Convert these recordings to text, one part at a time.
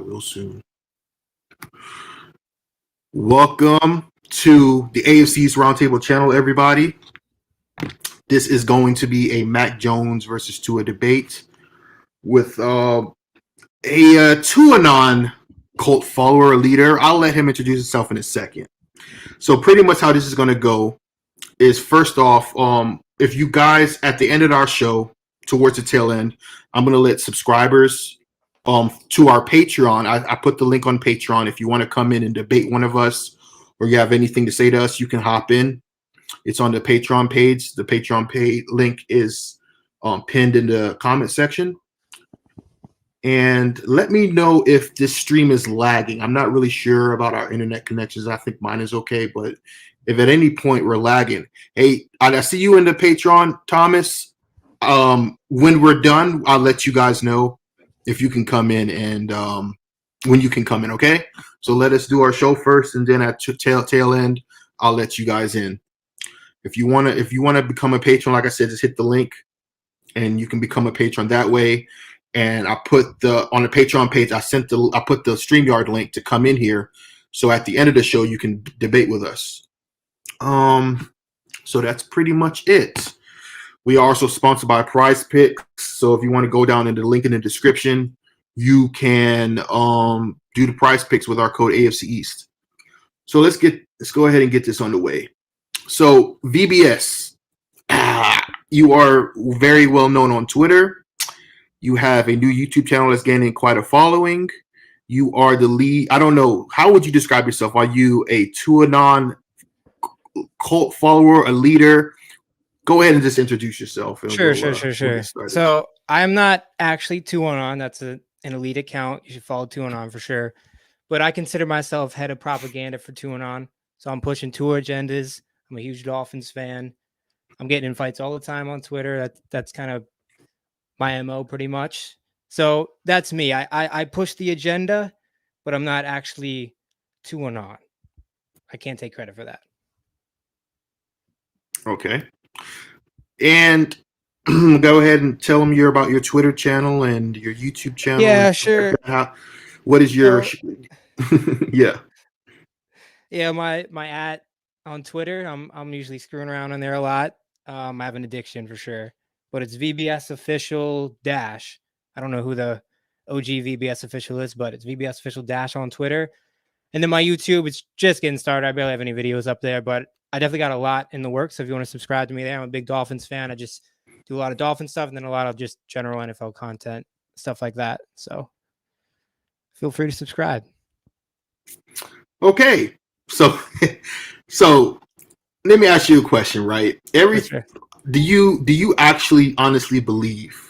Real soon. Welcome to the AFC's Roundtable channel, everybody. This is going to be a Mac Jones versus Tua debate with a TuAnon cult follower leader. I'll let him introduce himself in a second. So pretty much how this is going to go is, first off, if you guys at the end of our show, towards the tail end, I'm going to let subscribers to our Patreon. I put the link on Patreon. If you want to come in and debate one of us, or you have anything to say to us, you can hop in. It's on the Patreon page. The Patreon page link is pinned in the comment section. And let me know if this stream is lagging. I'm not really sure about our internet connections. I think mine is okay, but if at any point we're lagging, hey, I see you in the Patreon, Thomas. When we're done, I'll let you guys know if you can come in and when you can come in, okay? So let us do our show first, and then at tail end, I'll let you guys in. If you wanna become a patron, like I said, just hit the link, and you can become a patron that way. And I put on the Patreon page, I put the StreamYard link to come in here, so at the end of the show you can debate with us. So that's pretty much it. We are also sponsored by Prize Picks, so if you want to go down in the link in the description, you can do the Prize Picks with our code AFC East. So let's go ahead and get this underway. So VBS, you are very well known on Twitter. You have a new YouTube channel that's gaining quite a following. You are the lead. I don't know. How would you describe yourself? Are you a TuAnon cult follower, a leader? Go ahead and just introduce yourself. Sure. So I'm not actually TuAnon. That's an elite account. You should follow TuAnon for sure. But I consider myself head of propaganda for TuAnon. So I'm pushing Tua agendas. I'm a huge Dolphins fan. I'm getting in fights all the time on Twitter. That's kind of my MO pretty much. So that's me. I push the agenda, but I'm not actually TuAnon. I can't take credit for that. Okay. And go ahead and tell them about your Twitter channel and your YouTube channel. Yeah, sure. What is your yeah. Yeah, my @ on Twitter, I'm usually screwing around on there a lot. I have an addiction for sure, but it's VBS official dash. I don't know who the OG VBS official is, but it's VBS official dash on Twitter. And then my YouTube, it's just getting started. I barely have any videos up there, but I definitely got a lot in the works. So if you want to subscribe to me there, I'm a big Dolphins fan. I just do a lot of Dolphin stuff and then a lot of just general NFL content, stuff like that. So feel free to subscribe. Okay. So let me ask you a question, right? Sure. Do you actually honestly believe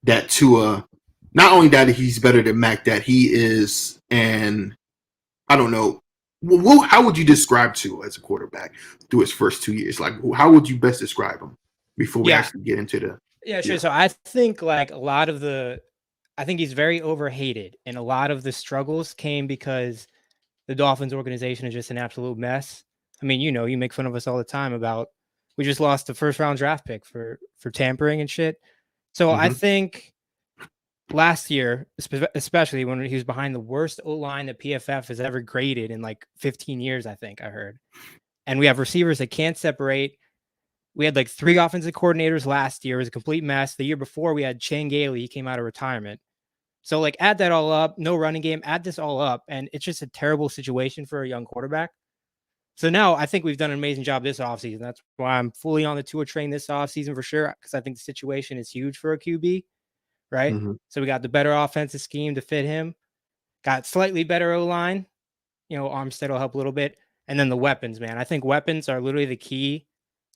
that Tua, not only that he's better than Mac, that he is, and I don't know, how would you describe Tua as a quarterback through his first 2 years? Like, how would you best describe him before we actually get into the? Yeah, sure. So I think like I think he's very overhated, and a lot of the struggles came because the Dolphins organization is just an absolute mess. I mean, you make fun of us all the time about we just lost the first round draft pick for tampering and shit. So I think last year, especially when he was behind the worst O-line that PFF has ever graded in like 15 years, I think I heard. And we have receivers that can't separate. We had like 3 offensive coordinators last year. It was a complete mess. The year before, we had Shane Gailey. He came out of retirement. So like add that all up, no running game, add this all up, and it's just a terrible situation for a young quarterback. So now I think we've done an amazing job this offseason. That's why I'm fully on the Tua train this offseason for sure, because I think the situation is huge for a QB, right? So we got the better offensive scheme to fit him, got slightly better O-line, Armstead will help a little bit, and then the weapons, man. I think weapons are literally the key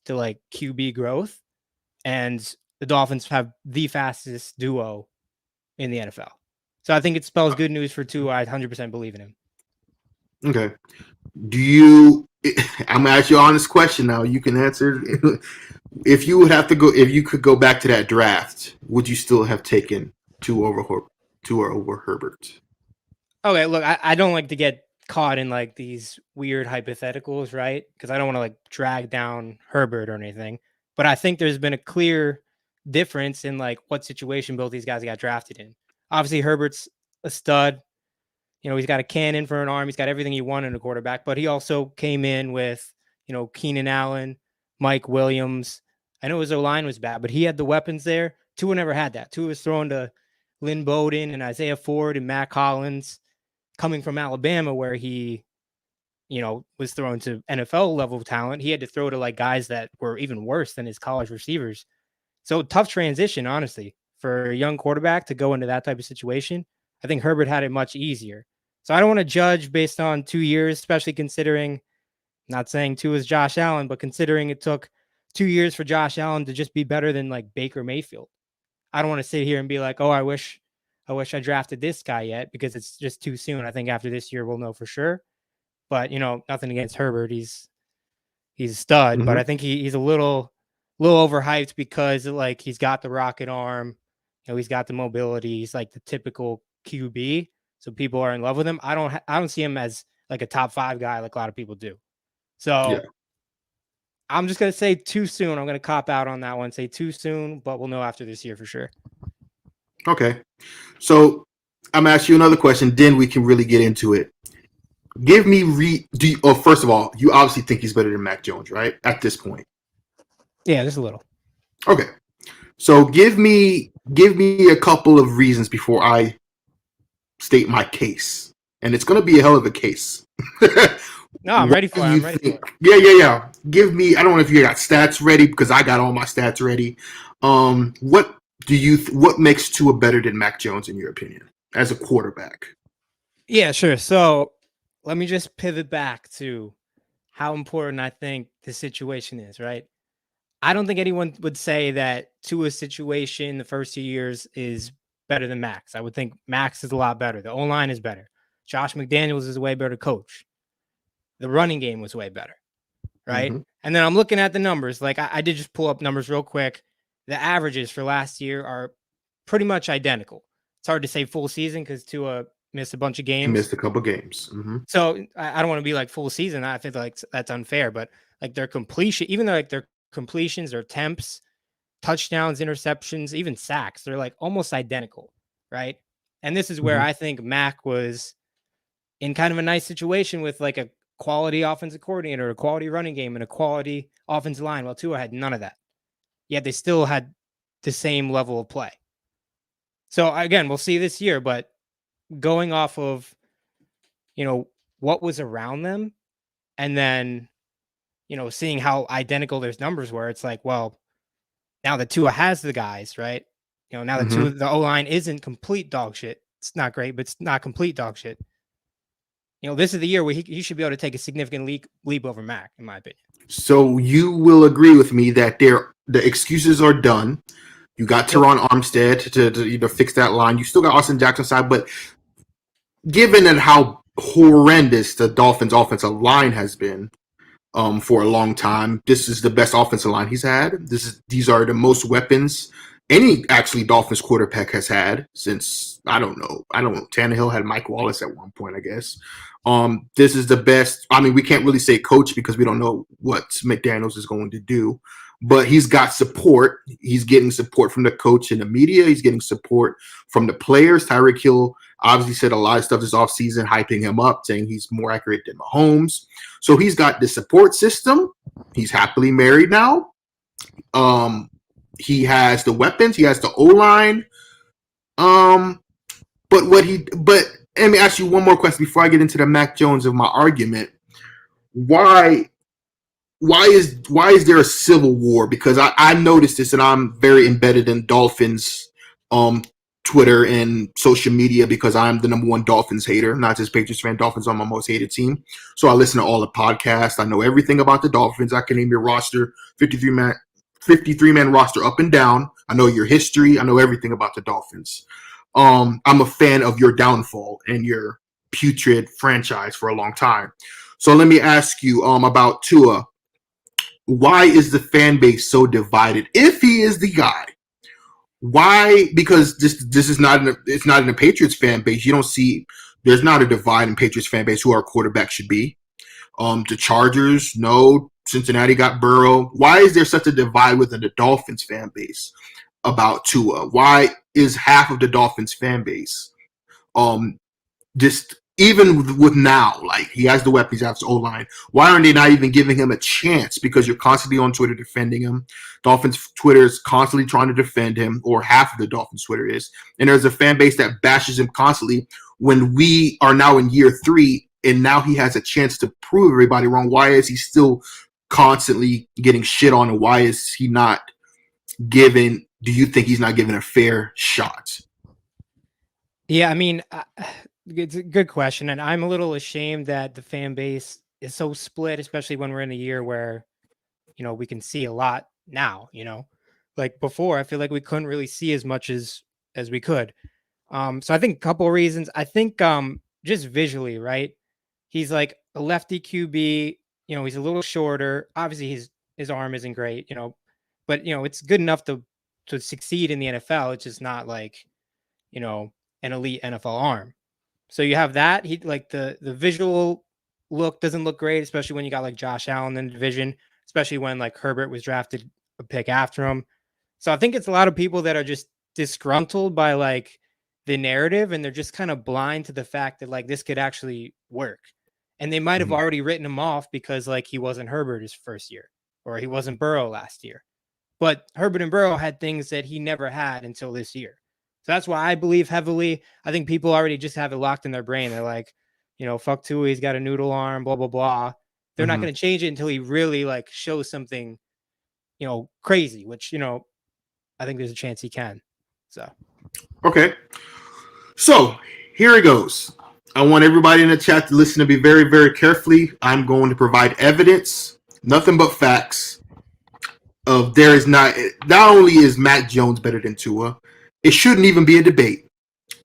to like QB growth, and the Dolphins have the fastest duo in the NFL. So I think it spells good news for Tua. I 100% believe in him. Okay. I'm gonna ask you an honest question now. You can answer. If you could go back to that draft, would you still have taken Tua over Herbert? Okay, look, I don't like to get caught in like these weird hypotheticals, right? Because I don't want to like drag down Herbert or anything. But I think there's been a clear difference in like what situation both these guys got drafted in. Obviously, Herbert's a stud. he's got a cannon for an arm. He's got everything you want in a quarterback, but he also came in with, Keenan Allen, Mike Williams. I know his O-line was bad, but he had the weapons there. Tua never had that. Tua was thrown to Lynn Bowden and Isaiah Ford and Matt Collins, coming from Alabama, where he, was thrown to NFL level talent. He had to throw to like guys that were even worse than his college receivers. So tough transition, honestly, for a young quarterback to go into that type of situation. I think Herbert had it much easier. So I don't want to judge based on 2 years, especially considering, not saying Tua is Josh Allen, but considering it took 2 years for Josh Allen to just be better than like Baker Mayfield. I don't want to sit here and be like, oh, I wish I drafted this guy yet, because it's just too soon. I think after this year we'll know for sure. But nothing against Herbert. He's a stud, but I think he's a little overhyped because like he's got the rocket arm, he's got the mobility. He's like the typical QB, so people are in love with him. I don't see him as like a top 5 guy like a lot of people do. So I'm just gonna say too soon. I'm gonna cop out on that one. Say too soon, but we'll know after this year for sure. Okay, so I'm gonna ask you another question. Then we can really get into it. Give me first of all, you obviously think he's better than Mac Jones, right? At this point. Yeah, just a little. Okay. So give me a couple of reasons before I state my case. And it's going to be a hell of a case. No, I'm ready for it. Yeah. Give me, I don't know if you got stats ready, because I got all my stats ready. What makes Tua better than Mac Jones in your opinion as a quarterback? Yeah, sure. So let me just pivot back to how important I think the situation is, right? I don't think anyone would say that Tua's situation the first 2 years is better than Max. I would think Max is a lot better. The O-line is better. Josh McDaniels is a way better coach. The running game was way better, right? And then I'm looking at the numbers. Like I did just pull up numbers real quick. The averages for last year are pretty much identical. It's hard to say full season because Tua missed a bunch of games. He missed a couple games. So I don't want to be like full season. I feel like that's unfair, but like their completion, even though like their completions, their attempts, touchdowns, interceptions, even sacks, they're like almost identical, right? And this is where I think Mac was in kind of a nice situation with like a quality offensive coordinator, a quality running game, and a quality offensive line. Well, Tua had none of that. Yet they still had the same level of play. So again, we'll see this year, but going off of, what was around them, and then, seeing how identical their numbers were, it's like, well, now that Tua has the guys, right? Now that Tua, the O-line isn't complete dog shit. It's not great, but it's not complete dog shit. This is the year where he should be able to take a significant leap over Mac, in my opinion. So you will agree with me that the excuses are done. You got Teron Armstead to fix that line. You still got Austin Jackson side, but given that how horrendous the Dolphins' offensive line has been for a long time, this is the best offensive line he's had. These are the most weapons any actually Dolphins quarterback has had since I don't know. Tannehill had Mike Wallace at one point, I guess. This is the best. I mean, we can't really say coach because we don't know what McDaniels is going to do, but he's got support. He's getting support from the coach and the media. He's getting support from the players. Tyreek Hill obviously said a lot of stuff this offseason, hyping him up, saying he's more accurate than Mahomes. So he's got the support system. He's happily married now. He has the weapons. He has the O-line. But let me ask you one more question before I get into the Mac Jones of my argument. Why is there a civil war? Because I noticed this, and I'm very embedded in Dolphins Twitter and social media because I'm the number one Dolphins hater, not just Patriots fan. Dolphins are my most hated team. So I listen to all the podcasts. I know everything about the Dolphins. I can name your roster, 53-man roster up and down. I know your history. I know everything about the Dolphins. I'm a fan of your downfall and your putrid franchise for a long time. So let me ask you about Tua. Why is the fan base so divided? If he is the guy, why? Because this is it's not in the Patriots fan base. You don't see there's not a divide in Patriots fan base who our quarterback should be. The Chargers, no. Cincinnati got Burrow. Why is there such a divide within the Dolphins fan base about Tua? Why is half of the Dolphins fan base just even with now, like he has the weapons, he has the O-line. Why aren't they not even giving him a chance? Because you're constantly on Twitter defending him. Dolphins Twitter is constantly trying to defend him, or half of the Dolphins Twitter is. And there's a fan base that bashes him constantly when we are now in year 3 and now he has a chance to prove everybody wrong. Why is he still constantly getting shit on, and why is he not given, do you think he's not given a fair shot? Yeah, I mean, it's a good question, and I'm a little ashamed that the fan base is so split, especially when we're in a year where, we can see a lot now. Like before, I feel like we couldn't really see as much as we could. So I think a couple of reasons. I think just visually, right? He's like a lefty QB. He's a little shorter. Obviously, his arm isn't great. But it's good enough to succeed in the NFL. It's just not like an elite NFL arm. So you have that. He like the visual look doesn't look great, especially when you got like Josh Allen in the division, especially when like Herbert was drafted a pick after him. So I think it's a lot of people that are just disgruntled by like the narrative, and they're just kind of blind to the fact that like this could actually work. And they might have already written him off because like he wasn't Herbert his first year, or he wasn't Burrow last year. But Herbert and Burrow had things that he never had until this year. So that's why I believe heavily. I think people already just have it locked in their brain. They're like, fuck Tua, he's got a noodle arm, blah, blah, blah. They're not going to change it until he really like shows something, crazy, which, I think there's a chance he can. So. Okay. So here it goes. I want everybody in the chat to listen to me very, very carefully. I'm going to provide evidence, nothing but facts of there is not only is Mac Jones better than Tua, it shouldn't even be a debate.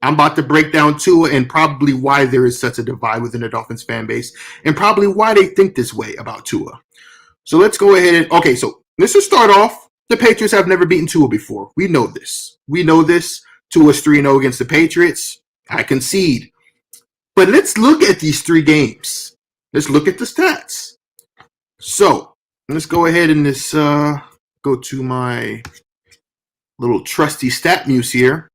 I'm about to break down Tua and probably why there is such a divide within the Dolphins fan base and probably why they think this way about Tua. So let's go ahead and, okay, so let's just start off. The Patriots have never beaten Tua before. We know this. Tua's 3-0 against the Patriots. I concede. But let's look at these 3 games. Let's look at the stats. So let's go ahead and just go to my little trusty stat muse here.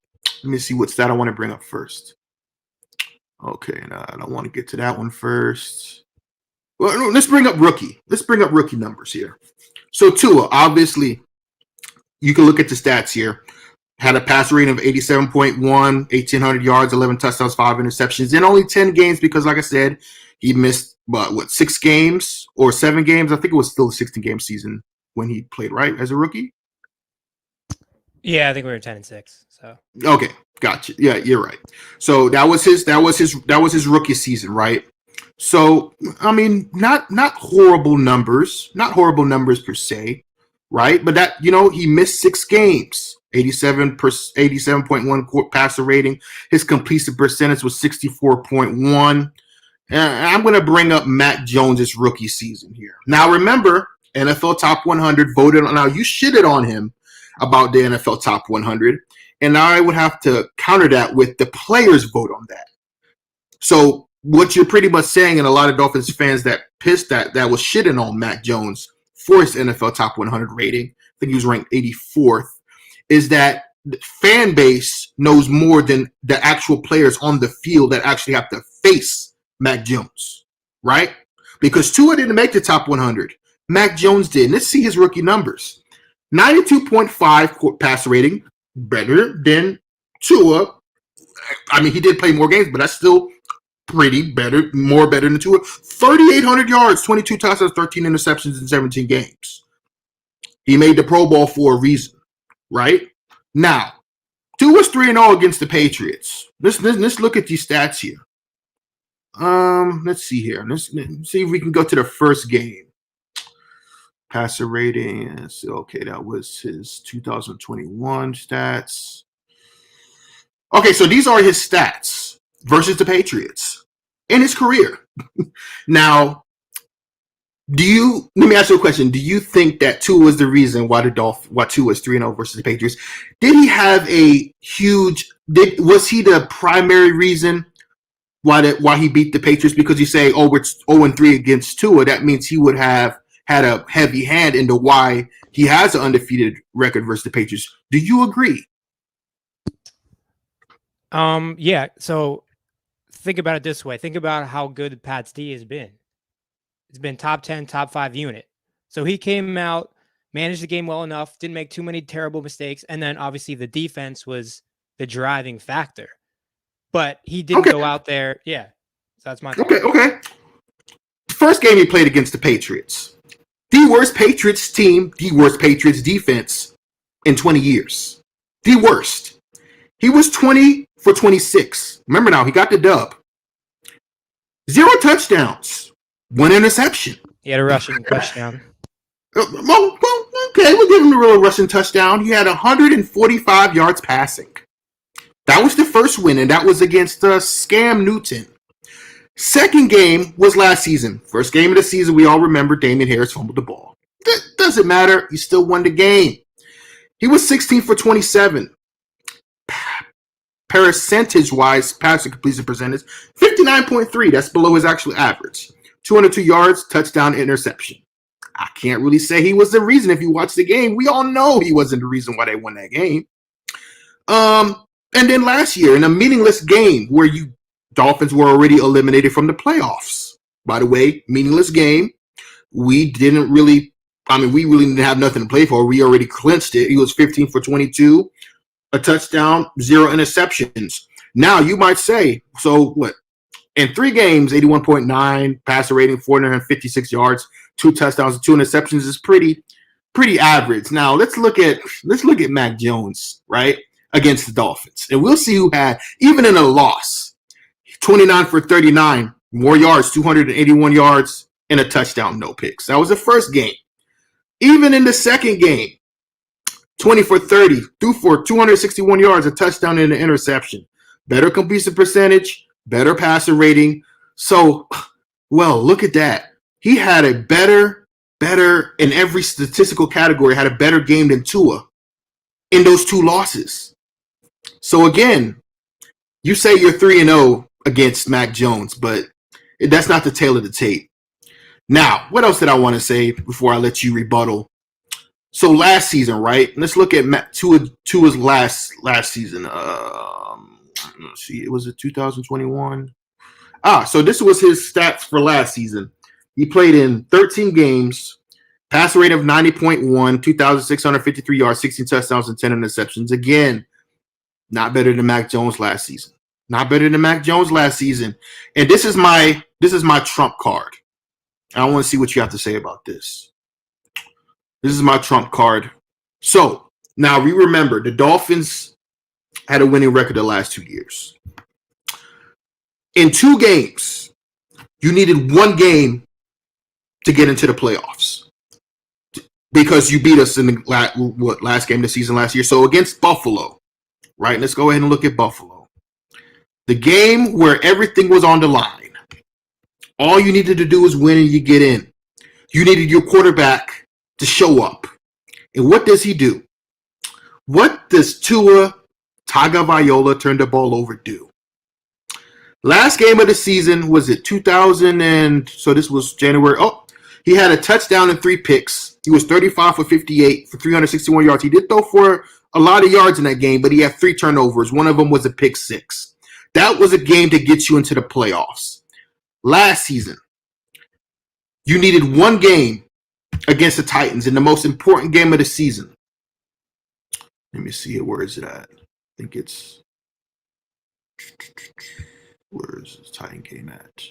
Let me see what stat I want to bring up first. Okay, I don't want to get to that one first. Well, no, let's bring up rookie. Let's bring up rookie numbers here. So Tua, obviously, you can look at the stats here. Had a passer rating of 87.1, 1,800 yards, 11 touchdowns, 5 interceptions in only 10 games because, like I said, he missed, 6 games or 7 games? I think it was still a 16-game season when he played, right, as a rookie? Yeah, I think we were 10-6. So okay, gotcha. Yeah, you're right. So that was his rookie season, right? So I mean, not horrible numbers, per se, right? But that he missed 6 games, 87.1 passer rating. His completion percentage was 64.1. I'm going to bring up Mac Jones's rookie season here. Now remember, NFL Top 100 voted on. Now you shitted on him about the NFL Top 100, and I would have to counter that with the players vote on that. So what you're pretty much saying, and a lot of Dolphins fans that was shitting on Mac Jones for his NFL Top 100 rating, I think he was ranked 84th, is that the fan base knows more than the actual players on the field that actually have to face Mac Jones, right? Because Tua didn't make the Top 100. Mac Jones did. And let's see his rookie numbers. 92.5 passer rating, better than Tua. I mean, he did play more games, but that's still more better than Tua. 3,800 yards, 22 touchdowns, 13 interceptions in 17 games. He made the Pro Bowl for a reason, right? Now, Tua's 3-0 against the Patriots. Let's look at these stats here. Let's see here. Let's see if we can go to the first game. Passer rating. Okay, that was his 2021 stats. Okay, so these are his stats versus the Patriots in his career. Now, let me ask you a question. Do you think that Tua was the reason why Tua was 3-0 versus the Patriots? Did he have was he the primary reason why he beat the Patriots? Because you say, it's 0-3 against Tua, that means he would have had a heavy hand into why he has an undefeated record versus the Patriots. Do you agree? Yeah. So think about it this way. Think about how good Pat's D has been. It's been top 10, top 5 unit. So he came out, managed the game well enough, didn't make too many terrible mistakes, and then obviously the defense was the driving factor. But he didn't go out there. Yeah. So that's my thought. Okay. First game he played against the Patriots. The worst Patriots team, the worst Patriots defense in 20 years. The worst. He was 20 for 26. Remember now, he got the dub. 0 touchdowns. 1 interception. He had a rushing touchdown. Well, okay, we'll give him a real rushing touchdown. He had 145 yards passing. That was the first win, and that was against Scam Newton. Second game was last season. First game of the season, we all remember Damian Harris fumbled the ball. That doesn't matter. He still won the game. He was 16 for 27. Percentage-wise, passing completion percentage, 59.3. That's below his actual average. 202 yards, touchdown, interception. I can't really say he was the reason. If you watch the game, we all know he wasn't the reason why they won that game. And then last year, in a meaningless game where Dolphins were already eliminated from the playoffs. By the way, meaningless game. We really didn't have nothing to play for. We already clinched it. He was 15 for 22, a touchdown, 0 interceptions. Now, you might say, so what? In 3 games, 81.9, passer rating, 456 yards, 2 touchdowns, 2 interceptions is pretty average. Now, let's look at Mac Jones, right, against the Dolphins. And we'll see who had, even in a loss, 29 for 39, more yards, 281 yards, and a touchdown, no picks. That was the first game. Even in the second game, 20 for 30, threw for 261 yards, a touchdown, and an interception. Better completion percentage, better passer rating. So, well, look at that. He had a better in every statistical category, had a better game than Tua in those 2 losses. So again, you say you're 3-0 against Mac Jones, but that's not the tale of the tape. Now, what else did I want to say before I let you rebuttal? So last season, right? Let's look at Tua's last season. Let's see, was it 2021? So this was his stats for last season. He played in 13 games, passer rate of 90.1, 2,653 yards, 16 touchdowns, and 10 interceptions. Again, not better than Mac Jones last season. Not better than Mac Jones last season. And this is my trump card. I want to see what you have to say about this. This is my trump card. So now we remember the Dolphins had a winning record the last 2 years. In 2 games, you needed 1 game to get into the playoffs because you beat us in the last game of the season last year. So against Buffalo, right? Let's go ahead and look at Buffalo. The game where everything was on the line. All you needed to do was win and you get in. You needed your quarterback to show up. And what does he do? What does Tua Tagovailoa turn the ball over do? Last game of the season was it 2000 and so this was January. He had a touchdown and 3 picks. He was 35 for 58 for 361 yards. He did throw for a lot of yards in that game, but he had 3 turnovers. One of them was a pick 6. That was a game to get you into the playoffs. Last season, you needed 1 game against the Titans in the most important game of the season. Let me see it. Where is it at? I think it's... Where is this Titan game at?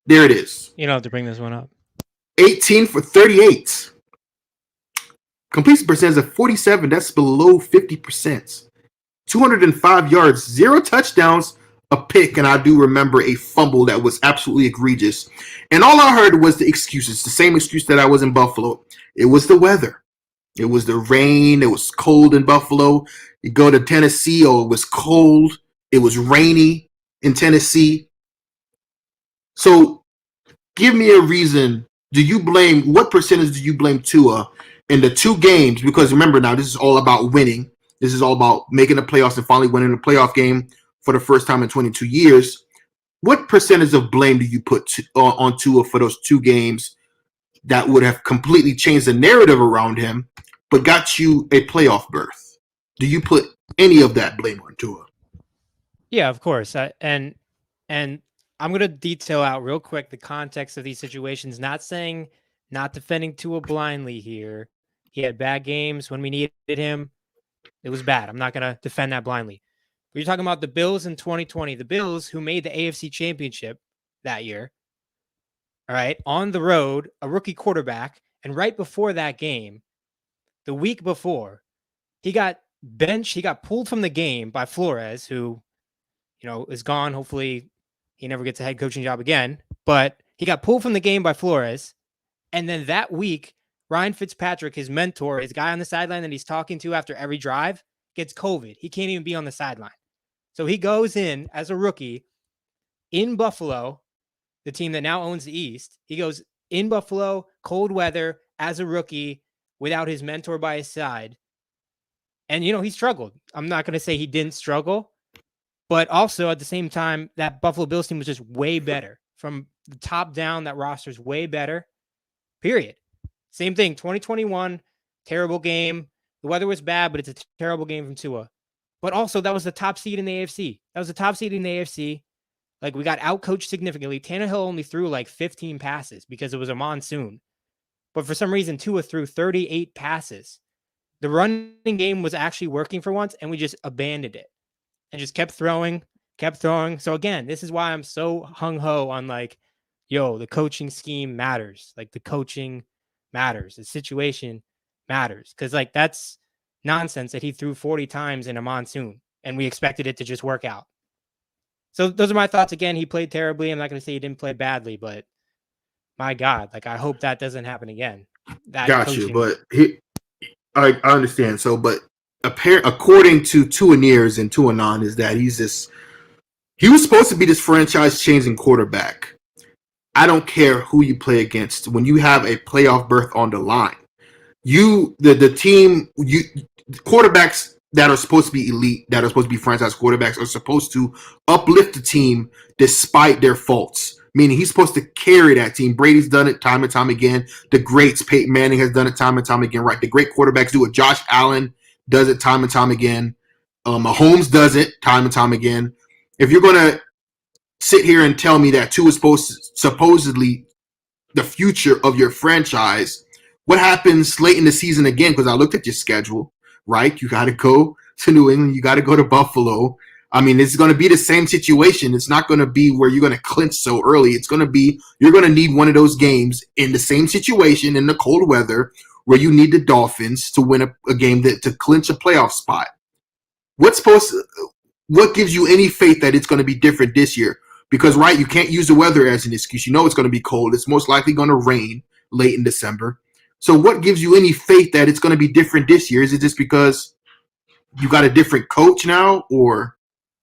There it is. You don't have to bring this one up. 18 for 38. Completion percentage of 47. That's below 50%. 205 yards, 0 touchdowns, a pick, and I do remember a fumble that was absolutely egregious. And all I heard was the excuses, the same excuse that I was in Buffalo. It was the weather. It was the rain. It was cold in Buffalo. You go to Tennessee, it was cold. It was rainy in Tennessee. So give me a reason. What percentage do you blame Tua in the 2 games? Because remember now, this is all about winning. This is all about making the playoffs and finally winning a playoff game for the first time in 22 years. What percentage of blame do you put on Tua for those 2 games that would have completely changed the narrative around him, but got you a playoff berth? Do you put any of that blame on Tua? Yeah, of course. And I'm going to detail out real quick the context of these situations, not defending Tua blindly here. He had bad games when we needed him. It was bad. I'm not going to defend that blindly. But you're talking about the Bills in 2020, the Bills who made the AFC Championship that year. All right, on the road, a rookie quarterback, and right before that game, the week before, he got benched. He got pulled from the game by Flores, who, is gone. Hopefully, he never gets a head coaching job again. But he got pulled from the game by Flores. And then that week, Ryan Fitzpatrick, his mentor, his guy on the sideline that he's talking to after every drive, gets COVID. He can't even be on the sideline. So he goes in as a rookie in Buffalo, the team that now owns the East. He goes in Buffalo, cold weather, as a rookie, without his mentor by his side. And, he struggled. I'm not going to say he didn't struggle, but also at the same time, that Buffalo Bills team was just way better. From the top down, that roster's way better, period. Same thing, 2021, terrible game. The weather was bad, but it's a terrible game from Tua. But also, that was the top seed in the AFC. Like, we got outcoached significantly. Tannehill only threw like 15 passes because it was a monsoon. But for some reason, Tua threw 38 passes. The running game was actually working for once, and we just abandoned it and just kept throwing. So again, this is why I'm so hung-ho on like, the coaching scheme matters. Like, the coaching matters. The situation matters. Because, like, that's nonsense that he threw 40 times in a monsoon, and we expected it to just work out. So those are my thoughts. Again, he played terribly. I'm not going to say he didn't play badly, but my God, like, I hope that doesn't happen again. Got you, but I understand. So, but according to TuAnon and TuAnon, is that he was supposed to be this franchise-changing quarterback. I don't care who you play against. When you have a playoff berth on the line, quarterbacks that are supposed to be elite, that are supposed to be franchise quarterbacks, are supposed to uplift the team despite their faults. Meaning he's supposed to carry that team. Brady's done it time and time again. The greats, Peyton Manning has done it time and time again, right? The great quarterbacks do it. Josh Allen does it time and time again. Mahomes does it time and time again. If you're going to sit here and tell me that Tua is supposedly the future of your franchise, what happens late in the season again? Because I looked at your schedule, right? You got to go to New England. You got to go to Buffalo. I mean, it's going to be the same situation. It's not going to be where you're going to clinch so early. It's going to be, you're going to need one of those games in the same situation in the cold weather where you need the Dolphins to win a game to clinch a playoff spot. What gives you any faith that it's going to be different this year? Because, right, you can't use the weather as an excuse. You know it's going to be cold. It's most likely going to rain late in December. So what gives you any faith that it's going to be different this year? Is it just because you got a different coach now, or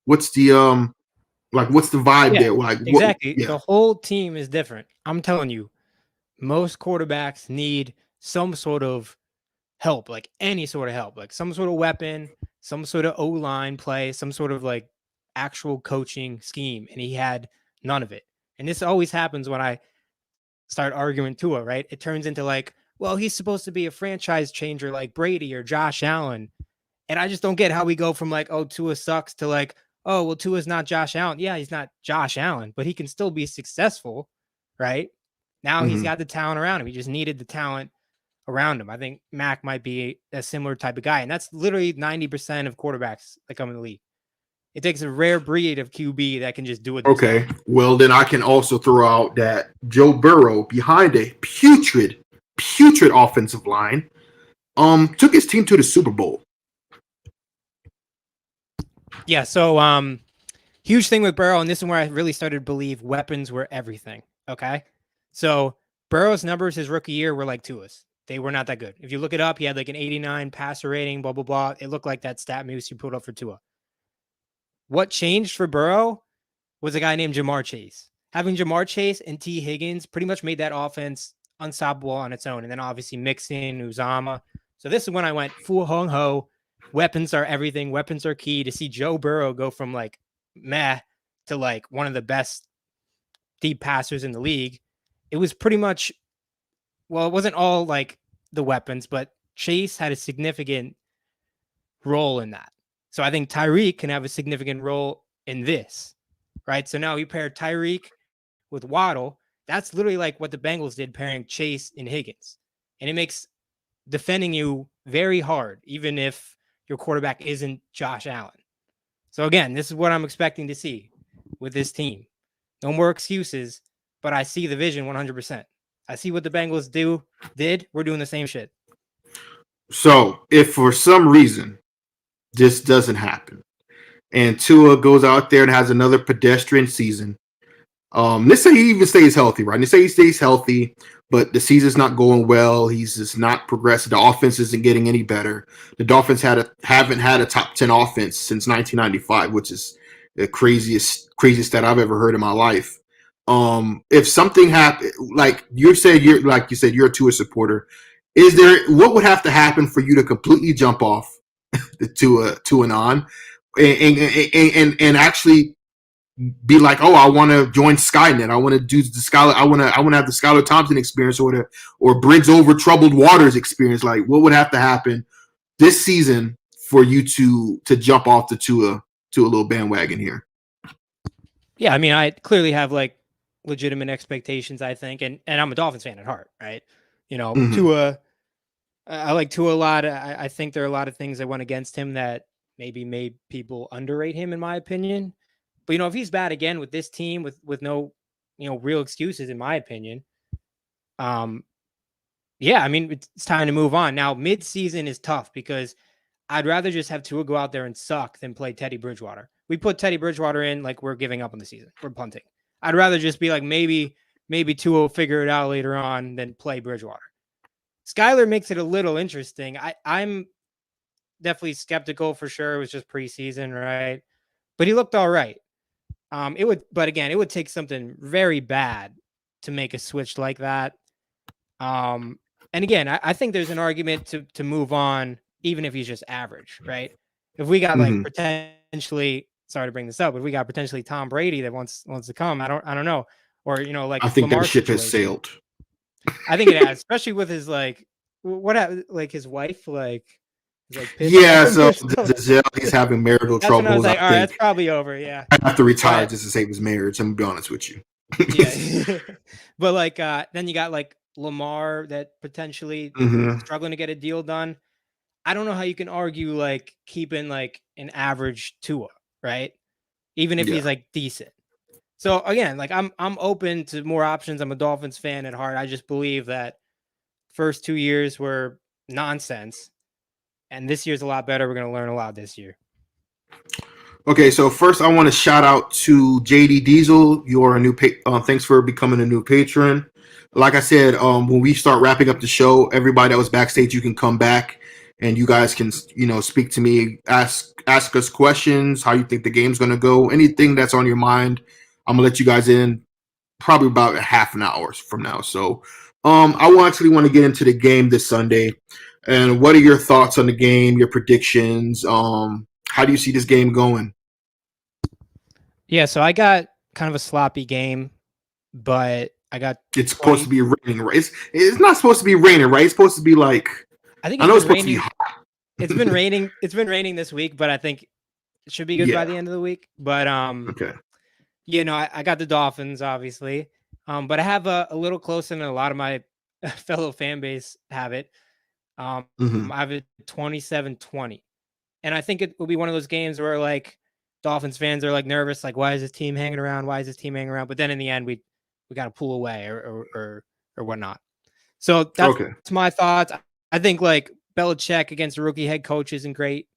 what's the vibe there? Like, exactly. The whole team is different. I'm telling you, most quarterbacks need some sort of help, like any sort of help, like some sort of weapon, some sort of O-line play, some sort of like actual coaching scheme. And he had none of it. And this always happens when I start arguing Tua, right? It turns into like, well, he's supposed to be a franchise changer like Brady or Josh Allen. And I just don't get how we go from like, oh, Tua sucks to like, oh, well, Tua's not Josh Allen. Yeah, he's not Josh Allen, but he can still be successful, right? Now he's got the talent around him. He just needed the talent around him. I think Mac might be a similar type of guy. And that's literally 90% of quarterbacks that come in the league. It takes a rare breed of QB that can just do it themselves. Okay, well, then I can also throw out that Joe Burrow, behind a putrid offensive line, took his team to the Super Bowl. Yeah, so huge thing with Burrow, and this is where I really started to believe weapons were everything, okay? So Burrow's numbers his rookie year were like Tua's. They were not that good. If you look it up, he had like an 89 passer rating, blah, blah, blah. It looked like that stat moose you put up for Tua. What changed for Burrow was a guy named Jamar Chase. Having Jamar Chase and T. Higgins pretty much made that offense unstoppable on its own. And then obviously mixing Uzama. So this is when I went full hung-ho. Weapons are everything. Weapons are key. To see Joe Burrow go from like meh to like one of the best deep passers in the league, it was pretty much, well, it wasn't all like the weapons, but Chase had a significant role in that. So I think Tyreek can have a significant role in this. right? So now you pair Tyreek with Waddle. That's literally like what the Bengals did pairing Chase and Higgins. And it makes defending you very hard, even if your quarterback isn't Josh Allen. So again, this is what I'm expecting to see with this team. No more excuses, but I see the vision 100%. I see what the Bengals did. We're doing the same shit. So if for some reason this doesn't happen and Tua goes out there and has another pedestrian season, let's say he even stays healthy, right? Let's say he stays healthy, but the season's not going well. He's just not progressing. The offense isn't getting any better. The Dolphins haven't had a top 10 offense since 1995, which is the craziest stat I've ever heard in my life. If something happened, like you said, you're a Tua supporter. What would have to happen for you to completely jump off the TuAnon and actually be like, oh, I want to join Skynet. I want to do the Skylar. I want to have the Skylar Thompson experience or Bridge Over Troubled Waters experience. Like, what would have to happen this season for you to jump off to a little bandwagon here? Yeah, I mean, I clearly have like legitimate expectations, I think, and I'm a Dolphins fan at heart, right? You know, Tua, I like Tua a lot. I think there are a lot of things that went against him that maybe made people underrate him, in my opinion. But, you know, if he's bad again with this team with no, you know, real excuses, in my opinion, yeah, I mean, it's time to move on. Now, mid-season is tough because I'd rather just have Tua go out there and suck than play Teddy Bridgewater. We put Teddy Bridgewater in like we're giving up on the season. We're punting. I'd rather just be like, maybe Tua will figure it out later on than play Bridgewater. Skyler makes it a little interesting. I'm definitely skeptical for sure. It was just preseason, right? But he looked all right. It would take something very bad to make a switch like that. And again, I think there's an argument to move on, even if he's just average, right? If we got like potentially, sorry to bring this up, if we got potentially Tom Brady that wants to come, I don't know, or you know, like I think Lamar that ship situation. has sailed. I think it has, especially with his like like his wife, like yeah. So he's having marital troubles. I was like, all right, that's probably over. Yeah, I have to retire just to save his marriage. I'm gonna be honest with you. Yeah, but like then you got like Lamar that potentially struggling to get a deal done. I don't know how you can argue like keeping like an average Tua, right? Even if he's like decent. So again, like I'm open to more options. I'm a Dolphins fan at heart. I just believe that first 2 years were nonsense, and this year's a lot better. We're going to learn a lot this year. Okay, so first I want to shout out to JD Diesel. You are a new thanks for becoming a new patron. Like I said, when we start wrapping up the show, everybody that was backstage, you can come back and you guys can, you know, speak to me, ask us questions, how you think the game's going to go, anything that's on your mind. I'm going to let you guys in probably about a half an hour from now. So I actually want to get into the game this Sunday. And what are your thoughts on the game, your predictions? How do you see this game going? Yeah, so I got kind of a sloppy game, but I got it's supposed to be raining, right? It's not supposed to be raining, right? It's supposed to be like I know it's supposed to be hot. It's been raining. It's been raining this week, but I think it should be good by the end of the week. But okay. You know, I got the Dolphins, obviously. But I have a little closer than a lot of my fellow fan base have it. I have it 27-20. And I think it will be one of those games where like Dolphins fans are like nervous, like, why is this team hanging around? Why is this team hanging around? But then in the end, we got to pull away or whatnot. So that's my thoughts. I think like Belichick against a rookie head coach isn't great.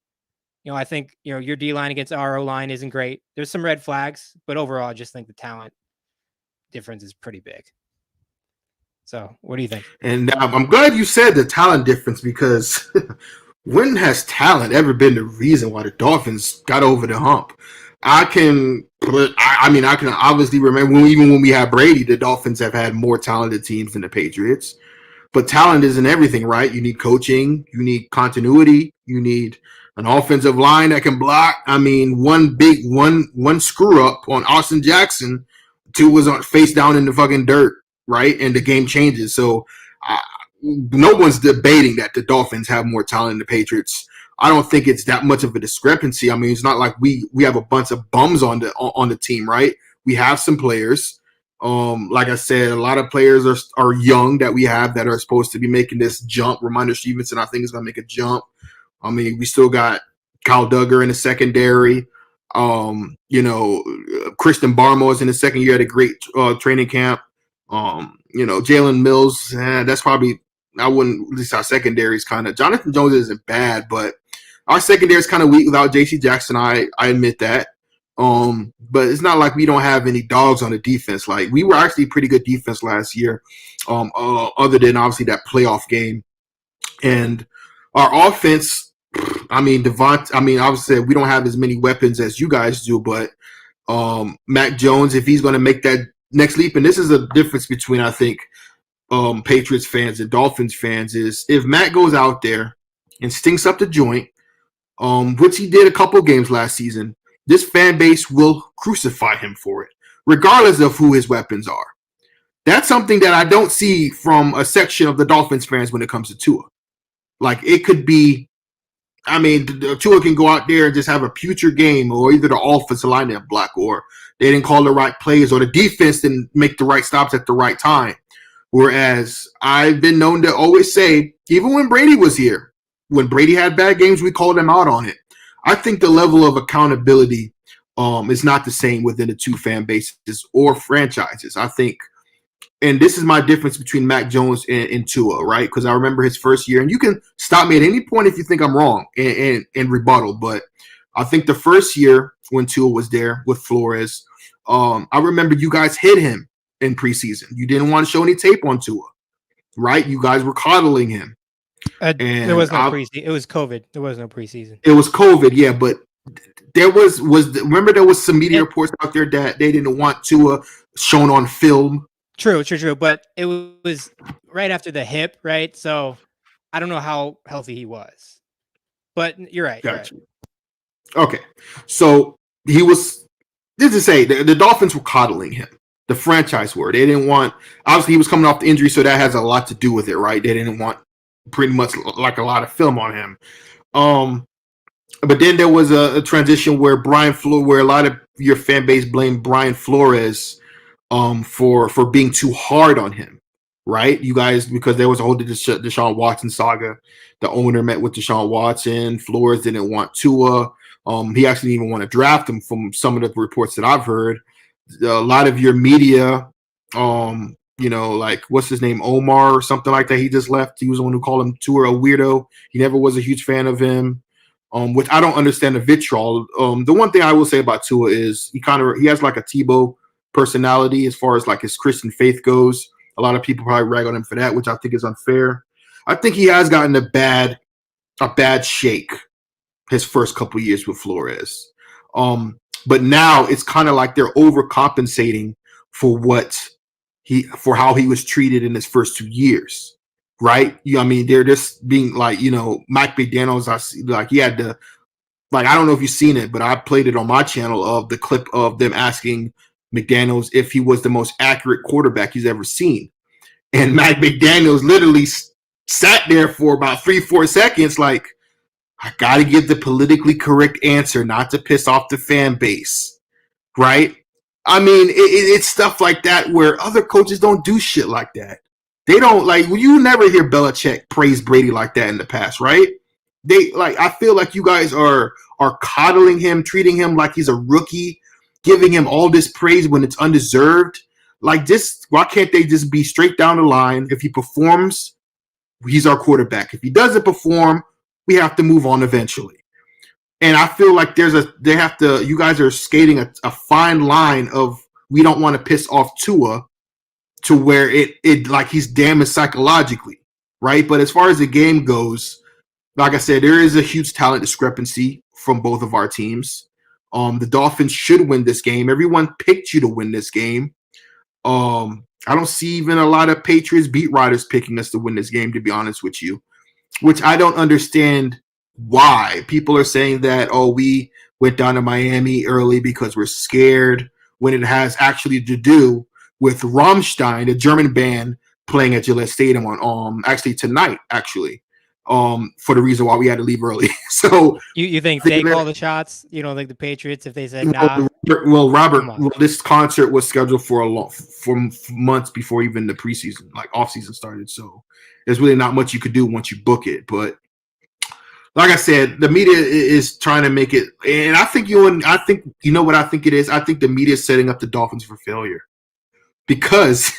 You know, I think, you know, your D-line against our O-line isn't great. There's some red flags, but overall, I just think the talent difference is pretty big. So what do you think? And I'm glad you said the talent difference because when has talent ever been the reason why the Dolphins got over the hump? I can obviously remember even when we had Brady, the Dolphins have had more talented teams than the Patriots. But talent isn't everything, right? You need coaching, you need continuity, you need an offensive line that can block. I mean, one screw up on Austin Jackson, Tua was face down in the fucking dirt, right? And the game changes. So no one's debating that the Dolphins have more talent than the Patriots. I don't think it's that much of a discrepancy. I mean, it's not like we have a bunch of bums on the team, right? We have some players. Like I said, a lot of players are young that we have that are supposed to be making this jump. Reminder Stevenson, I think, is going to make a jump. I mean, we still got Kyle Duggar in the secondary. Christian Barmore is in the second year at a great training camp. Jalen Mills, that's probably, I wouldn't, at least our secondary is kind of, Jonathan Jones isn't bad, but our secondary is kind of weak without JC Jackson. I admit that. But it's not like we don't have any dogs on the defense. Like, we were actually pretty good defense last year, other than obviously that playoff game. And our offense, obviously we don't have as many weapons as you guys do, but Mac Jones, if he's going to make that next leap, and this is a difference between, I think, Patriots fans and Dolphins fans, is if Mac goes out there and stinks up the joint, which he did a couple games last season, this fan base will crucify him for it, regardless of who his weapons are. That's something that I don't see from a section of the Dolphins fans when it comes to Tua. Like, it could be, Tua can go out there and just have a putrid game, or either the offensive line didn't block, or they didn't call the right plays, or the defense didn't make the right stops at the right time. Whereas I've been known to always say, even when Brady was here, when Brady had bad games, we called him out on it. I think the level of accountability is not the same within the two fan bases or franchises. I think, and this is my difference between Mac Jones and Tua, right? Because I remember his first year, and you can stop me at any point if you think I'm wrong and rebuttal, but I think the first year when Tua was there with Flores, I remember you guys hit him in preseason. You didn't want to show any tape on Tua, right? You guys were coddling him. There was no preseason. It was COVID. There was no preseason. It was COVID, yeah, but there was remember there was some media reports out there that they didn't want Tua shown on film. True. But it was right after the hip, right? So I don't know how healthy he was. But you're right. Gotcha. Okay. So he was, this is to say, the Dolphins were coddling him. The franchise were. They didn't want, obviously he was coming off the injury, so that has a lot to do with it, right? They didn't want pretty much like a lot of film on him. But then there was a transition where where a lot of your fan base blamed Brian Flores for being too hard on him, right? You guys, because there was a whole Deshaun Watson saga. The owner met with Deshaun Watson. Flores didn't want Tua. He actually didn't even want to draft him from some of the reports that I've heard. A lot of your media, like what's his name, Omar or something like that, he just left. He was the one who called him Tua a weirdo. He never was a huge fan of him, which I don't understand the vitriol. The one thing I will say about Tua is he has like a Tebow personality as far as like his Christian faith goes. A lot of people probably rag on him for that, which I think is unfair. I think he has gotten a bad shake his first couple years with Flores. But now it's kind of like they're overcompensating for how he was treated in his first 2 years, right? They're just being like, Mike McDaniels. I see, like he had to, like, I don't know if you've seen it, but I played it on my channel of the clip of them asking McDaniels if he was the most accurate quarterback he's ever seen, and Mike McDaniels literally sat there for about 3-4 seconds, like, I got to give the politically correct answer, not to piss off the fan base, right? It's stuff like that where other coaches don't do shit like that. They don't, like, you never hear Belichick praise Brady like that in the past, right? I feel like you guys are coddling him, treating him like he's a rookie, giving him all this praise when it's undeserved. Like, why can't they just be straight down the line? If he performs, he's our quarterback. If he doesn't perform, we have to move on eventually. And I feel like you guys are skating a fine line of, we don't want to piss off Tua to where it like he's damaged psychologically, right? But as far as the game goes, like I said, there is a huge talent discrepancy from both of our teams. The Dolphins should win this game. Everyone picked you to win this game. I don't see even a lot of Patriots beat writers picking us to win this game, to be honest with you, which I don't understand why. People are saying that, we went down to Miami early because we're scared, when it has actually to do with Rammstein, a German band, playing at Gillette Stadium on actually tonight, actually. for the reason why we had to leave early. So You think they call the shots? You don't think the Patriots, if they said nah? Robert, Come on. this concert was scheduled for months before even the preseason, like off season started. So there's really not much you could do once you book it. But like I said, the media is trying to make it, and I think you know what I think it is. I think the media is setting up the Dolphins for failure. Because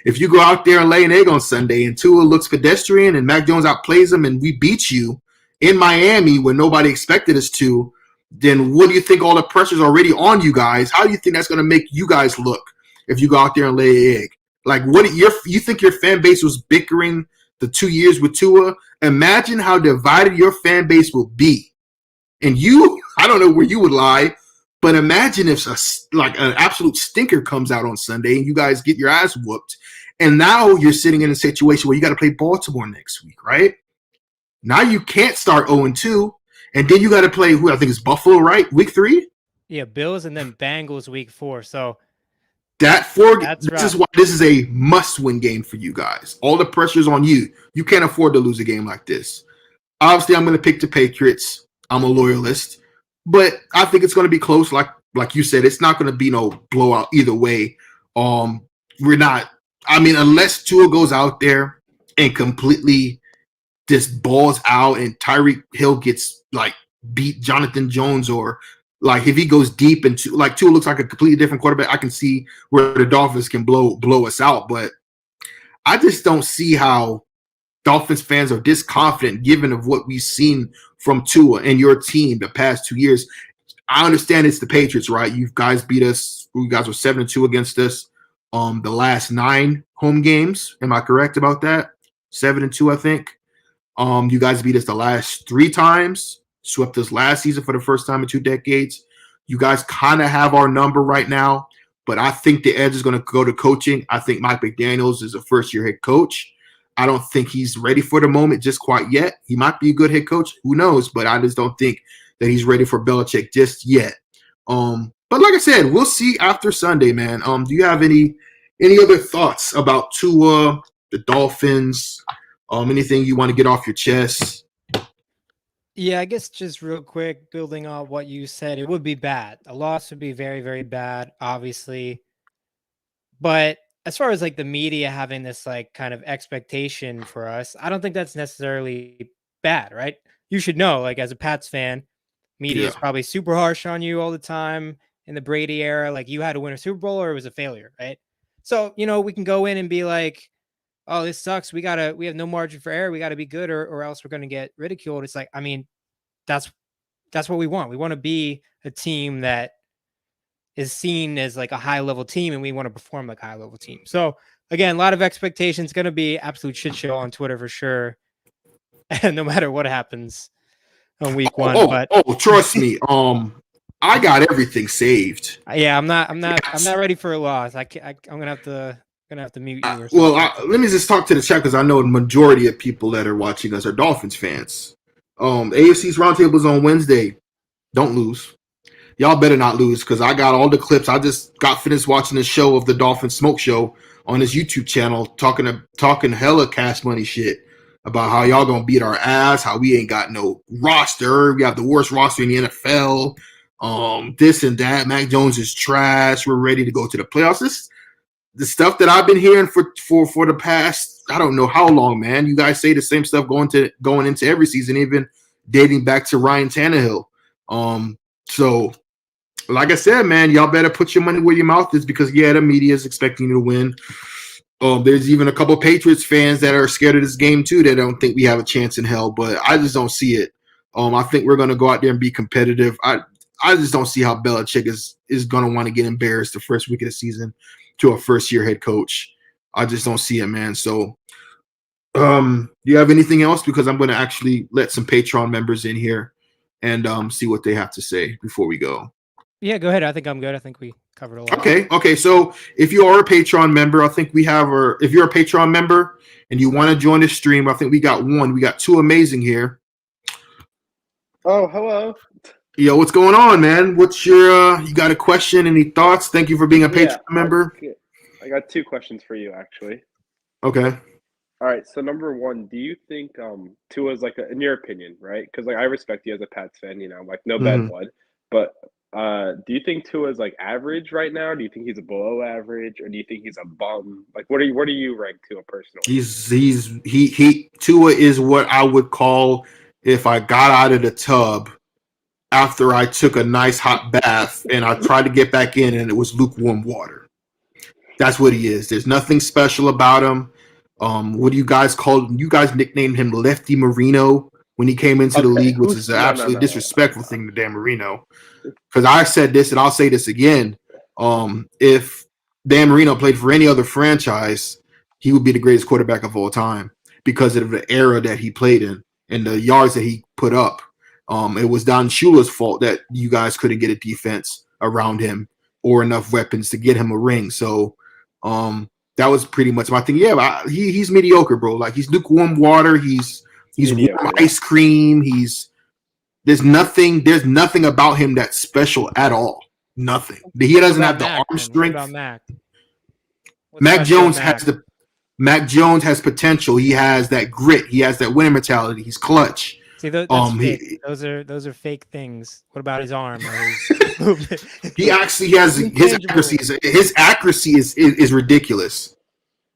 if you go out there and lay an egg on Sunday and Tua looks pedestrian and Mac Jones outplays him and we beat you in Miami when nobody expected us to, then what do you think all the pressure's already on you guys? How do you think that's going to make you guys look if you go out there and lay an egg? Like, you think your fan base was bickering the 2 years with Tua? Imagine how divided your fan base will be. And I don't know where you would lie, but imagine if an absolute stinker comes out on Sunday and you guys get your ass whooped, and now you're sitting in a situation where you got to play Baltimore next week, right? Now you can't start 0-2, and then you got to play who I think is Buffalo, right? Week 3? Yeah, Bills and then Bengals week 4. So this is why this is a must-win game for you guys. All the pressure's on you. You can't afford to lose a game like this. Obviously, I'm going to pick the Patriots. I'm a loyalist. But I think it's going to be close. Like you said, it's not going to be no blowout either way. We're not. I mean, unless Tua goes out there and completely just balls out, and Tyreek Hill gets beat Jonathan Jones, or if he goes deep into Tua looks like a completely different quarterback, I can see where the Dolphins can blow us out. But I just don't see how Dolphins fans are this confident given of what we've seen from Tua and your team the past 2 years. I understand it's the Patriots, right? You guys beat us. You guys were 7-2 against us the last 9 home games. Am I correct about that? 7-2, I think. You guys beat us the last 3 times. Swept us last season for the first time in 2 decades. You guys kind of have our number right now, but I think the edge is going to go to coaching. I think Mike McDaniels is a first-year head coach. I don't think he's ready for the moment just quite yet. He might be a good head coach. Who knows? But I just don't think that he's ready for Belichick just yet. But like I said, we'll see after Sunday, man. Do you have any other thoughts about Tua, the Dolphins, anything you want to get off your chest? Yeah, I guess just real quick, building on what you said, it would be bad. A loss would be very, very bad, obviously. But as far as the media having this kind of expectation for us, I don't think that's necessarily bad, right? You should know, as a Pats fan, media is probably super harsh on you all the time in the Brady era. You had to win a Super Bowl or it was a failure, right? So, we can go in and be like, oh, this sucks. We have no margin for error. We got to be good or else we're going to get ridiculed. It's that's what we want. We want to be a team that is seen as a high level team, and we want to perform like a high level team. So again, a lot of expectations, going to be absolute shit show on Twitter for sure. And no matter what happens on week 1, trust me. I got everything saved. Yeah, I'm not ready for a loss. I'm going to have to mute you or something. Well, let me just talk to the chat because I know the majority of people that are watching us are Dolphins fans. AFC's roundtable is on Wednesday. Don't lose. Y'all better not lose because I got all the clips. I just got finished watching the show of the Dolphin Smoke Show on his YouTube channel, talking hella cash money shit about how y'all gonna beat our ass, how we ain't got no roster. We have the worst roster in the NFL. This and that. Mac Jones is trash. We're ready to go to the playoffs. The stuff that I've been hearing for the past, I don't know how long, man. You guys say the same stuff going into every season, even dating back to Ryan Tannehill. So like I said, man, y'all better put your money where your mouth is because the media is expecting you to win. There's even a couple of Patriots fans that are scared of this game too. That don't think we have a chance in hell, but I just don't see it. I think we're going to go out there and be competitive. I just don't see how Belichick is going to want to get embarrassed the first week of the season to a first-year head coach. I just don't see it, man. So do you have anything else? Because I'm going to actually let some Patreon members in here and see what they have to say before we go. Yeah, go ahead. I think I'm good. I think we covered a lot. Okay. So if you are a Patreon member, I think we have if you're a Patreon member and you want to join the stream, I think we got one. We got Two Amazing here. Oh, hello. Yo, what's going on, man? What's your you got a question? Any thoughts? Thank you for being a Patreon member. I got 2 questions for you, actually. Okay. All right. So number one, do you think Tua's like in your opinion, right? Because like I respect you as a Pats fan, like no bad Mhm. blood, but do you think Tua's like average right now? Do you think he's a below average, or do you think he's a bum? Like, where do you rank Tua personally? He Tua is what I would call if I got out of the tub after I took a nice hot bath and I tried to get back in and it was lukewarm water. That's what he is. There's nothing special about him. What do you guys call him? You guys nicknamed him Lefty Marino when he came into the Okay, league, which is an absolutely no. disrespectful thing to Dan Marino. Because I said this and I'll say this again. If Dan Marino played for any other franchise, he would be the greatest quarterback of all time because of the era that he played in and the yards that he put up. It was Don Shula's fault that you guys couldn't get a defense around him or enough weapons to get him a ring. So that was pretty much my thing. Yeah, he's mediocre, bro. Like he's lukewarm water. He's Mediocre, warm yeah. ice cream. There's nothing about him that's special at all. Nothing. He doesn't have the Mac, arm then? What about strength. Mac? What's Mac special with Jones Mac Jones has potential. He has that grit. He has that winning mentality. He's clutch. See, that's fake. Those are fake things. What about his arm or his movement? He actually has his accuracy. His accuracy is ridiculous.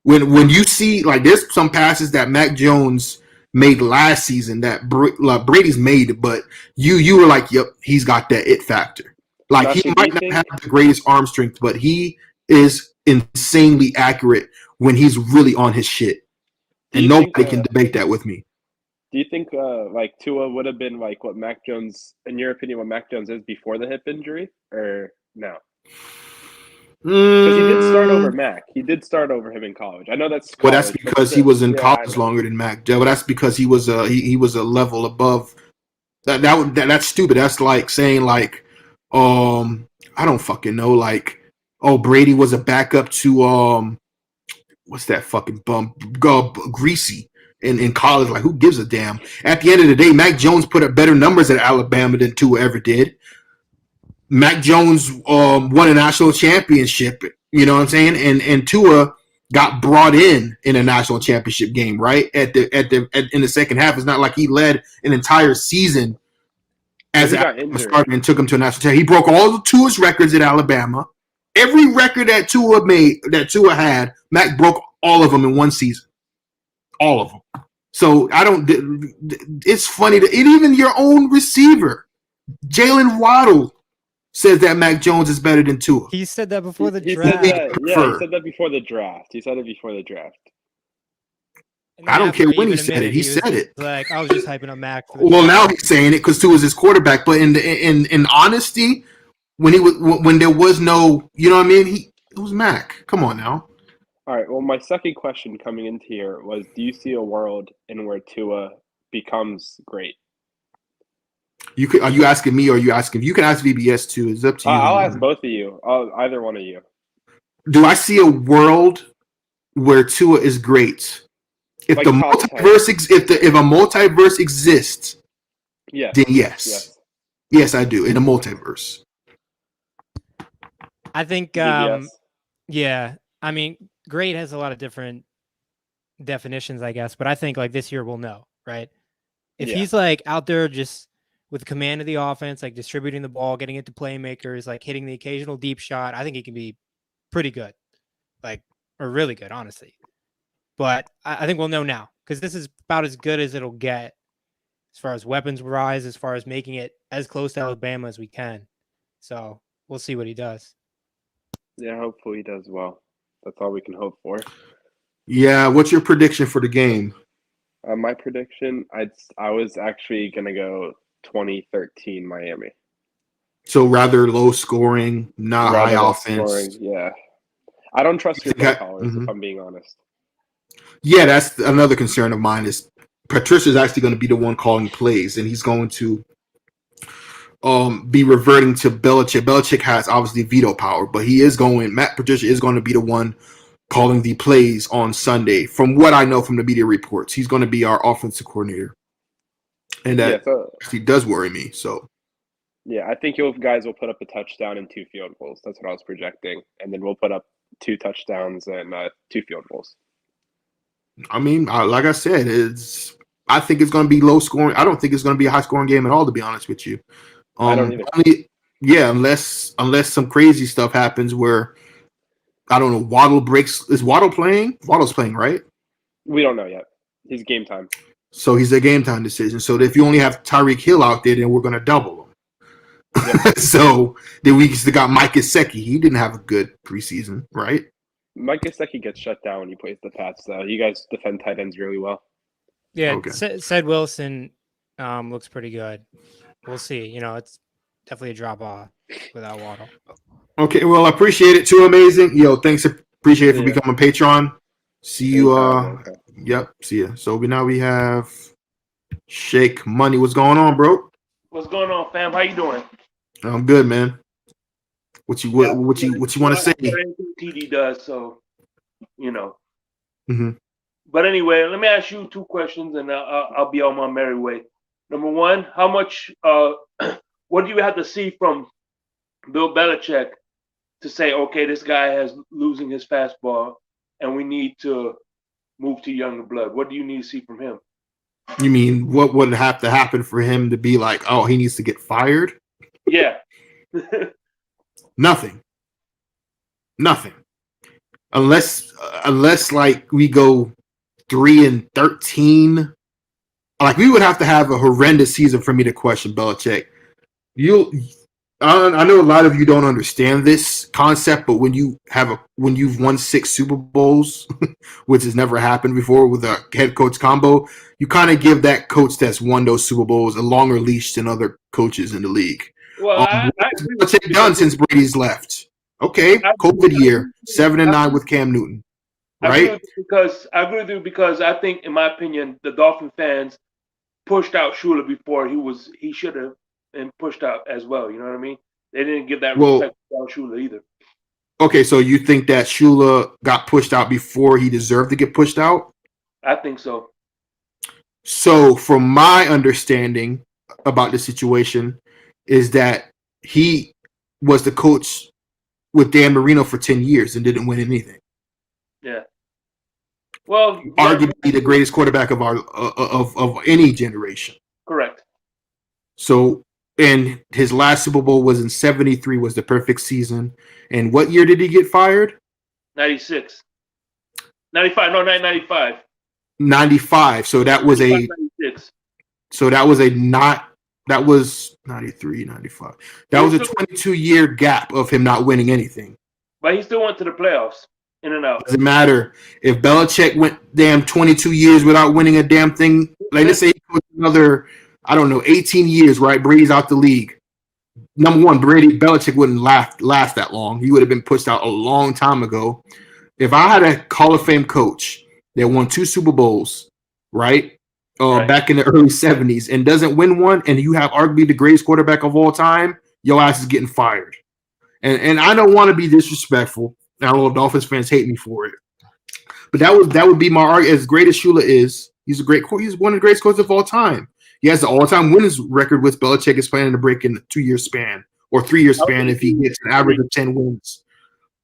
When you see like there's some passes that Mac Jones made last season that Brady's made, but you were like, yep, he's got that it factor. Like Now, he so might not have the greatest arm strength, but he is insanely accurate when he's really on his shit, and nobody can debate that with me. Do you think like Tua would have been like what Mac Jones, in your opinion, what Mac Jones is before the hip injury, or no? Because he did start over Mac. He did start over him in college. I know that's college, well, that's because he was in college longer than Mac. Well, that's because he was he was a level above. That's stupid. That's like saying like, I don't fucking know. Like, oh, Brady was a backup to what's that fucking bum Greasy in college. Like, who gives a damn? At the end of the day, Mac Jones put up better numbers at Alabama than Tua ever did. Mac Jones won a national championship. You know what I'm saying? And Tua got brought in a national championship game, right? In the second half. It's not like he led an entire season as a starter and took him to a national championship. He broke all of Tua's records at Alabama. Every record that Tua had, Mac broke all of them in one season. All of them. So I don't. It's funny that even your own receiver, Jalen Waddle, says that Mac Jones is better than Tua. He said that before the draft. He said that before the draft. He said it before the draft. I don't care when he said it. He said it. Like, I was just hyping up Mac. Well, now he's saying it because Tua's his quarterback. But in honesty, when there was no, you know what I mean? It was Mac. Come on now. All right. Well, my second question coming into here was: do you see a world in where Tua becomes great? Are you asking me or are you asking? You can ask VBS too. It's up to you. I'll ask both of you. Either one of you. Do I see a world where Tua is great? If like the multiverse, if a multiverse exists, then yes, I do. In a multiverse, I think. Yeah, I mean, great has a lot of different definitions, I guess, but I think like this year we'll know, right? If he's like out there just with command of the offense, like distributing the ball, getting it to playmakers, like hitting the occasional deep shot, I think he can be pretty good, like, or really good, honestly. But I think we'll know now because this is about as good as it'll get as far as weapons rise, as far as making it as close to Alabama as we can. So we'll see what he does. Yeah, hopefully he does well. That's all we can hope for. Yeah, what's your prediction for the game? My prediction, I was actually gonna go 2013 Miami. So rather low scoring, not high offense. Scoring, yeah. I don't trust your play callers, if I'm being honest. Yeah, that's another concern of mine. Is Patricia's actually going to be the one calling plays, and he's going to be reverting to Belichick. Belichick has obviously veto power, but Matt Patricia is going to be the one calling the plays on Sunday. From what I know from the media reports, he's going to be our offensive coordinator, and that actually does worry me. So, yeah, I think you guys will put up a touchdown and 2 field goals. That's what I was projecting, and then we'll put up 2 touchdowns and 2 field goals. I mean, like I said, I think it's going to be low scoring. I don't think it's going to be a high scoring game at all, to be honest with you. I don't either. Yeah, unless some crazy stuff happens where I don't know. Waddle breaks. Is Waddle playing? Waddle's playing, right? We don't know yet. He's game time. So he's a game time decision. So if you only have Tyreek Hill out there, then we're going to double him. Yep. So then we still got Mike Gesicki. He didn't have a good preseason, right? Mike Gesicki gets shut down when he plays the Pats. You guys defend tight ends really well. Yeah, Okay. Said Wilson looks pretty good. We'll see. You know, it's definitely a drop off without Waddle. Okay, well, I appreciate it too. Amazing. Yo, thanks. Appreciate it for becoming a patron. See you. Anytime, Yep. See you. So we have Shake Money. What's going on, bro? What's going on, fam? How you doing? I'm good, man. What you want to say? TD does, so you know. Mm-hmm. But anyway, let me ask you two questions, and I'll be on my merry way. Number one, how much? What do you have to see from Bill Belichick to say, okay, this guy has losing his fastball, and we need to move to younger blood? What do you need to see from him? You mean what would have to happen for him to be like, oh, he needs to get fired? Yeah. Nothing. Unless like we go 3-13. Like we would have to have a horrendous season for me to question Belichick. I know a lot of you don't understand this concept, but when you've won 6 Super Bowls, which has never happened before with a head coach combo, you kind of give that coach that's won those Super Bowls a longer leash than other coaches in the league. Well, what's Belichick done since Brady's left? Okay, COVID year, 7-9 with Cam Newton, right? I agree with you because I think, in my opinion, the Dolphin fans pushed out Shula before he should have been pushed out as well. You know what I mean? They didn't give that respect to Shula either. Okay, so you think that Shula got pushed out before he deserved to get pushed out? I think so. So, from my understanding about the situation, is that he was the coach with Dan Marino for 10 years and didn't win anything. Yeah. Well, arguably the greatest quarterback of any generation. Correct. So, and his last Super Bowl was in 73, was the perfect season. And what year did he get fired? 96. 95. No, 95. 95. So that was 96. That was 93, 95. That was a 22-year gap of him not winning anything. But he still went to the playoffs, in and out. Doesn't matter. If Belichick went 22 years without winning a damn thing, like let's say he coached another, 18 years, right? Brady's out the league. Number one, Belichick wouldn't last that long. He would have been pushed out a long time ago. If I had a Hall of Fame coach that won 2 Super Bowls, right? Back in the early 70s and doesn't win one, and you have arguably the greatest quarterback of all time, your ass is getting fired. And I don't want to be disrespectful. I know Dolphins fans hate me for it, but that would be my argument. As great as Shula is, he's one of the greatest coaches of all time. He has the all-time winners record with Belichick is planning to break in a 2-year span or 3-year span if he gets an average of 10 wins.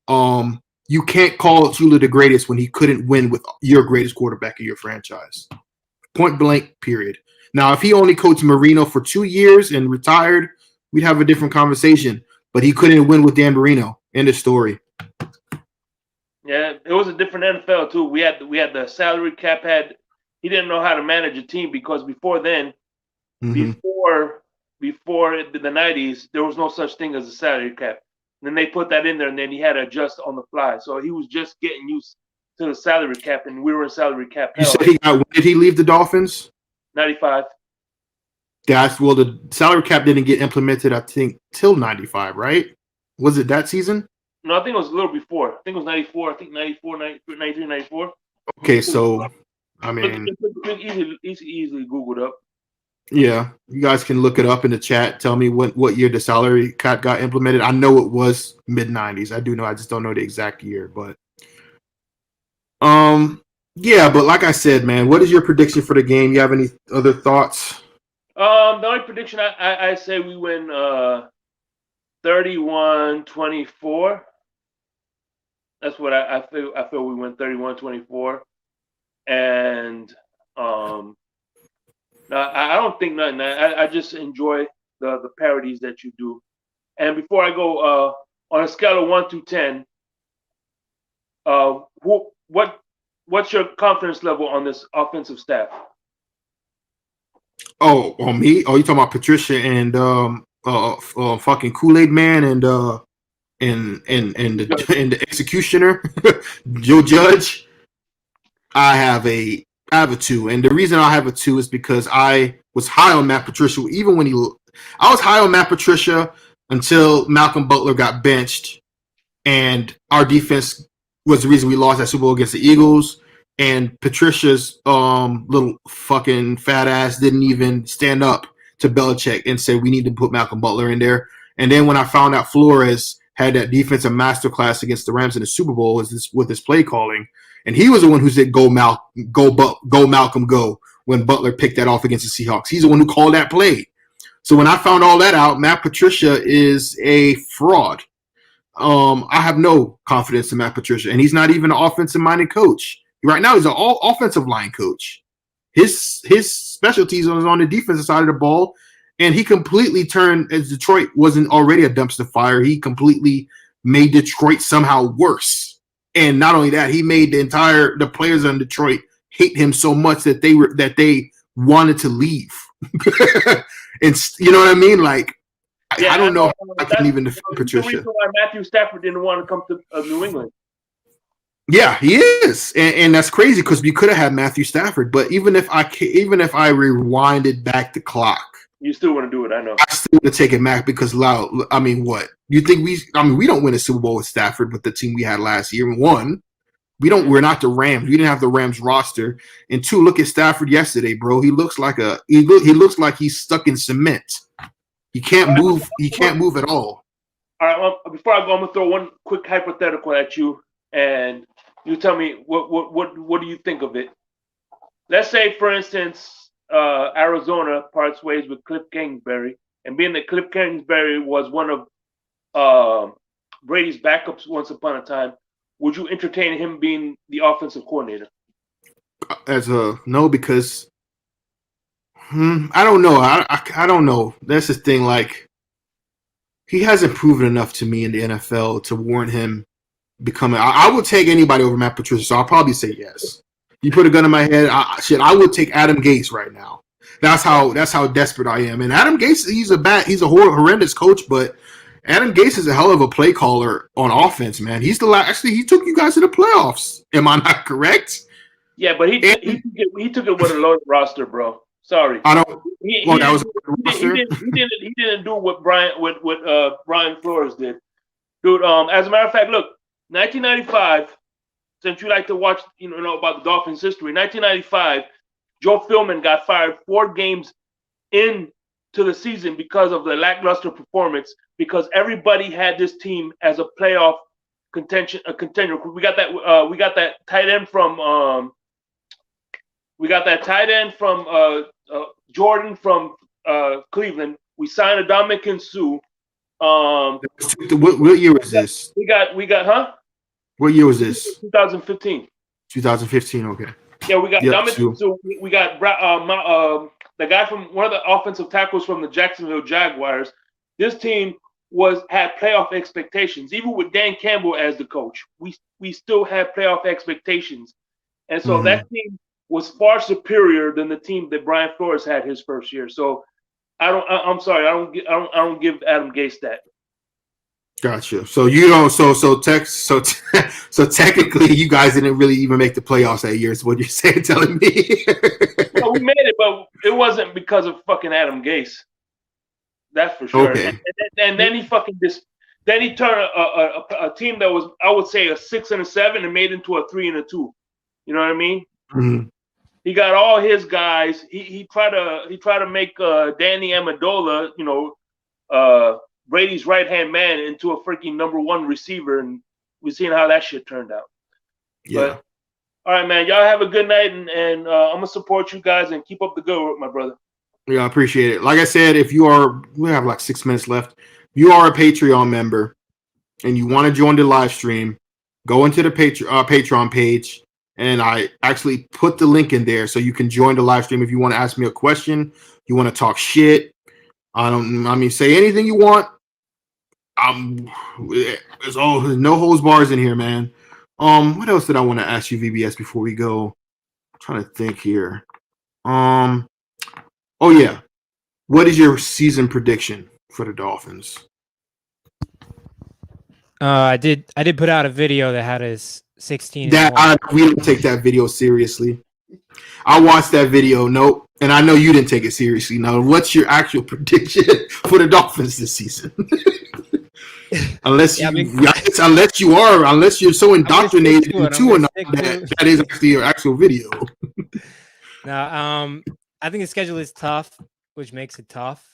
You can't call Shula the greatest when he couldn't win with your greatest quarterback of your franchise. Point blank, period. Now, if he only coached Marino for 2 years and retired, we'd have a different conversation. But he couldn't win with Dan Marino. End of story. Yeah, it was a different NFL too. We had the salary cap. He didn't know how to manage a team because before then, before the 90s, there was no such thing as a salary cap. And then they put that in there, and then he had to adjust on the fly. So he was just getting used to the salary cap, and we were in salary cap hell. You said when did he leave the Dolphins? 95. The salary cap didn't get implemented, I think, till 95, right? Was it that season? No, I think it was a little before. I think it was 94. I think 94, 93, 94. Okay, so, I mean... Easily Googled up. Yeah, you guys can look it up in the chat. Tell me what year the salary cap got implemented. I know it was mid-90s. I do know. I just don't know the exact year, but... Yeah, but like I said, man, what is your prediction for the game? You have any other thoughts? The only prediction I say we win 31-24. That's what I feel we win 31-24. and I don't think nothing. I just enjoy the parodies that you do. And before I go, on a scale of 1 to 10, what's your confidence level on this offensive staff? Oh, on me? Oh, you talking about Patricia and fucking Kool-Aid Man and the executioner, Joe Judge? I have a 2, and the reason I have a 2 is because I was high on Matt Patricia even when I was high on Matt Patricia until Malcolm Butler got benched, and our defense was the reason we lost that Super Bowl against the Eagles. And Patricia's little fucking fat ass didn't even stand up to Belichick and say we need to put Malcolm Butler in there. And then when I found out Flores had that defensive masterclass against the Rams in the Super Bowl with his play calling, and he was the one who said go Malcolm go when Butler picked that off against the Seahawks. He's the one who called that play. So when I found all that out, Matt Patricia is a fraud. I have no confidence in Matt Patricia, and he's not even an offensive-minded coach. Right now, he's an all offensive line coach. His specialties was on the defensive side of the ball, and he completely turned, as Detroit wasn't already a dumpster fire, he completely made Detroit somehow worse. And not only that, he made the players in Detroit hate him so much that they wanted to leave. And you know what I mean? Like, I don't know how I can even defend Patricia. The reason why Matthew Stafford didn't want to come to New England. Yeah, he is, and that's crazy because we could have had Matthew Stafford. But even if I rewinded back the clock, you still want to do it. I know. I still want to take it back because I mean, what you think we don't win a Super Bowl with Stafford with the team we had last year. One, we're not the Rams. We didn't have the Rams roster. And two, look at Stafford yesterday, bro. He looks like he looks like he's stuck in cement. He can't move. He can't move at all. All right. Well, before I go, I'm gonna throw one quick hypothetical at you, and you tell me what do you think of it? Let's say, for instance, Arizona parts ways with Cliff Kingsbury, and being that Cliff Kingsbury was one of Brady's backups once upon a time, would you entertain him being the offensive coordinator? No, because I don't know. I don't know. That's the thing. Like, he hasn't proven enough to me in the NFL to warrant him becoming. I would take anybody over Matt Patricia, so I'll probably say yes. You put a gun in my head, I would take Adam Gase right now. That's how desperate I am. And Adam Gase, he's a horrendous coach, but Adam Gase is a hell of a play caller on offense, man. He's actually he took you guys to the playoffs. Am I not correct? Yeah, but he took it with a loaded roster, bro. Sorry, I don't. He didn't do what Brian Flores did, dude. As a matter of fact, look, 1995. Since you like to watch, about the Dolphins' history, 1995, Joe Philman got fired 4 games into the season because of the lackluster performance. Because everybody had this team as a playoff contender. We got that tight end from Jordan from Cleveland. We signed Ndamukong Suh. What year was this? We got. What year was this? 2015. 2015. Okay. Yeah, we got Ndamukong Suh. We got the guy from one of the offensive tackles from the Jacksonville Jaguars. This team had playoff expectations, even with Dan Campbell as the coach. We still had playoff expectations, and so that team was far superior than the team that Brian Flores had his first year. So I'm sorry, I don't give Adam Gase that. Gotcha. So you don't. So technically, you guys didn't really even make the playoffs that year. Is what you're saying, telling me? Well, we made it, but it wasn't because of fucking Adam Gase. That's for sure. Okay. And then he then he turned a team that was, I would say, a 6 and a 7 and made into a 3 and a 2. You know what I mean? Mm-hmm. He got all his guys. He tried to make Danny Amendola, Brady's right-hand man, into a freaking number 1 receiver, and we've seen how that shit turned out. Yeah. But, all right, man. Y'all have a good night, and I'm gonna support you guys and keep up the good work, my brother. Yeah, I appreciate it. Like I said, we have like 6 minutes left. If you are a Patreon member and you want to join the live stream, go into the Patreon page And I actually put the link in there so you can join the live stream if you want to ask me a question, you want to talk shit. Say anything you want. There's no holds bars in here, man. What else did I want to ask you, VBS, before we go? I'm trying to think here. Oh yeah. What is your season prediction for the Dolphins? I did put out a video that had us 16. We don't take that video seriously. I watched that video. Nope. And I know you didn't take it seriously. Now, what's your actual prediction for the Dolphins this season? Unless you're so indoctrinated into TuAnon that is actually your actual video. Now, I think the schedule is tough, which makes it tough.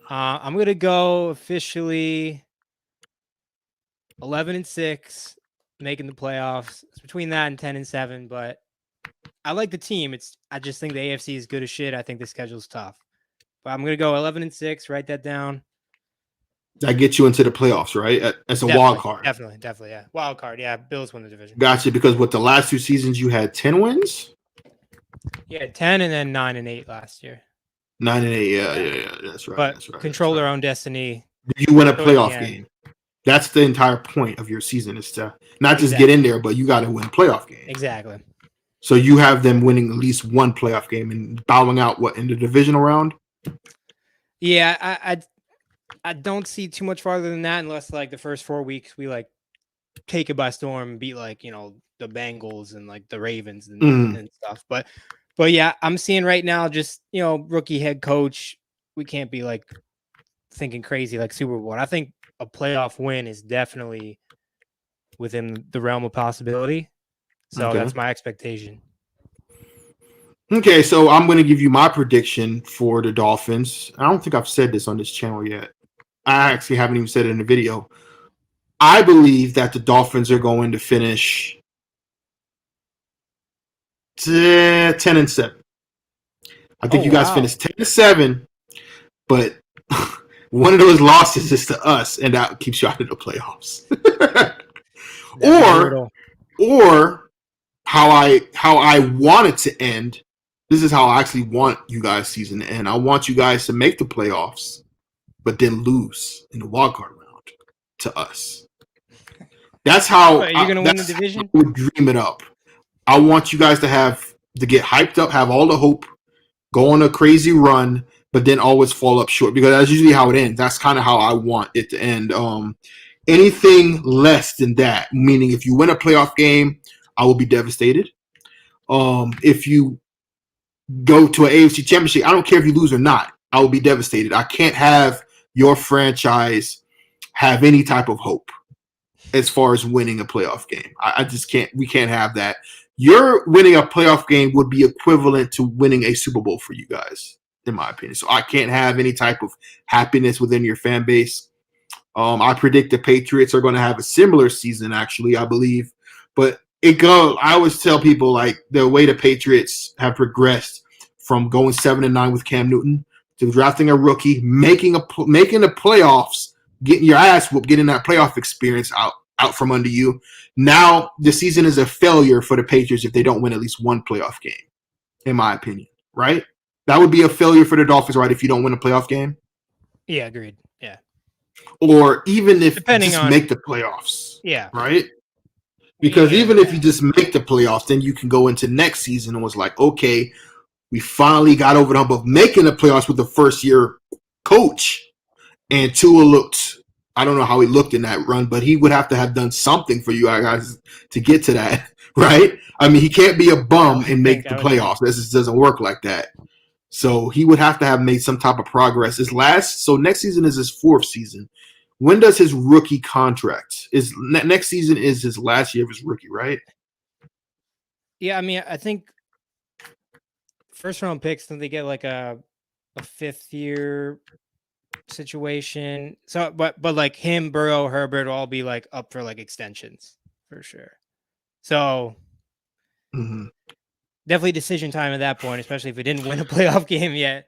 I'm gonna go officially 11-6, making the playoffs. It's between that and 10-7, but I like the team. I just think the AFC is good as shit. I think the schedule's tough, but I'm gonna go 11-6. Write that down. That gets you into the playoffs, right? As a wild card. Definitely, yeah. Wild card, yeah. Bills win the division. Gotcha. Because with the last 2 seasons, you had 10 wins. Yeah, 10 and then 9 and 8 last year. 9 and 8, yeah. That's right. But control their own destiny. You win a playoff game. That's the entire point of your season, is to not just get in there, but you got to win a playoff game. Exactly. So you have them winning at least one playoff game and bowing out in the divisional round? Yeah, I don't see too much farther than that unless like the first 4 weeks we like take it by storm and beat like, the Bengals and like the Ravens and stuff. But yeah, I'm seeing right now just, rookie head coach. We can't be like thinking crazy like Super Bowl. And I think a playoff win is definitely within the realm of possibility. So that's my expectation. Okay, so I'm going to give you my prediction for the Dolphins. I don't think I've said this on this channel yet. I actually haven't even said it in the video. I believe that the Dolphins are going to finish 10-7. I think you guys finished 10-7, but one of those losses is to us, and that keeps you out of the playoffs. or how I want it to end. This is how I actually want you guys' season to end. I want you guys to make the playoffs, but then lose in the wildcard round to us. That's how you're going to win the division. I would dream it up. I want you guys to get hyped up, have all the hope, go on a crazy run, but then always fall up short, because that's usually how it ends. That's kind of how I want it to end. Anything less than that, meaning if you win a playoff game, I will be devastated. If you go to an AFC championship, I don't care if you lose or not, I will be devastated. I can't have your franchise have any type of hope as far as winning a playoff game. I just can't. We can't have that. Your winning a playoff game would be equivalent to winning a Super Bowl for you guys, in my opinion. So I can't have any type of happiness within your fan base. I predict the Patriots are going to have a similar season, actually, I believe. But I always tell people, like, the way the Patriots have progressed from going 7-9 with Cam Newton to drafting a rookie, making the playoffs, getting your ass whooped, getting that playoff experience out from under you. Now the season is a failure for the Patriots if they don't win at least one playoff game, in my opinion, right? That would be a failure for the Dolphins, right, if you don't win a playoff game? Yeah, agreed. Yeah. Or even if you make the playoffs. Yeah. Right? Because even if you just make the playoffs, then you can go into next season and was like, okay, we finally got over the hump of making the playoffs with the first-year coach. And Tua looked, I don't know how he looked in that run, but he would have to have done something for you guys to get to that, right? I mean, he can't be a bum and make the playoffs. This just doesn't work like that. So he would have to have made some type of progress. So next season is his 4th season. When does his rookie contract? Next season is his last year of his rookie, right? Yeah, I mean, I think first round picks, don't they get like a 5th year situation? So, but like him, Burrow, Herbert will all be like up for like extensions for sure. So definitely decision time at that point, especially if we didn't win a playoff game yet.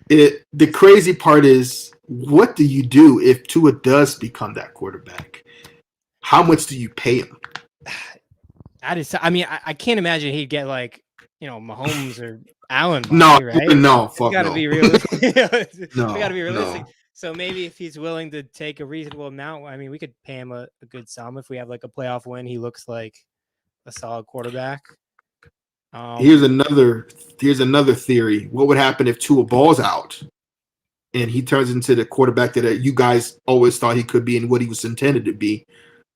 The crazy part is, what do you do if Tua does become that quarterback? How much do you pay him? That is. I mean, I can't imagine he'd get like Mahomes or Allen. No, Right? no, It's fuck got to no. be realistic. We No, got to be realistic. no. So maybe if he's willing to take a reasonable amount, I mean, we could pay him a good sum if we have like a playoff win. He looks like a solid quarterback. Here's another theory. What would happen if Tua balls out and he turns into the quarterback that you guys always thought he could be and what he was intended to be?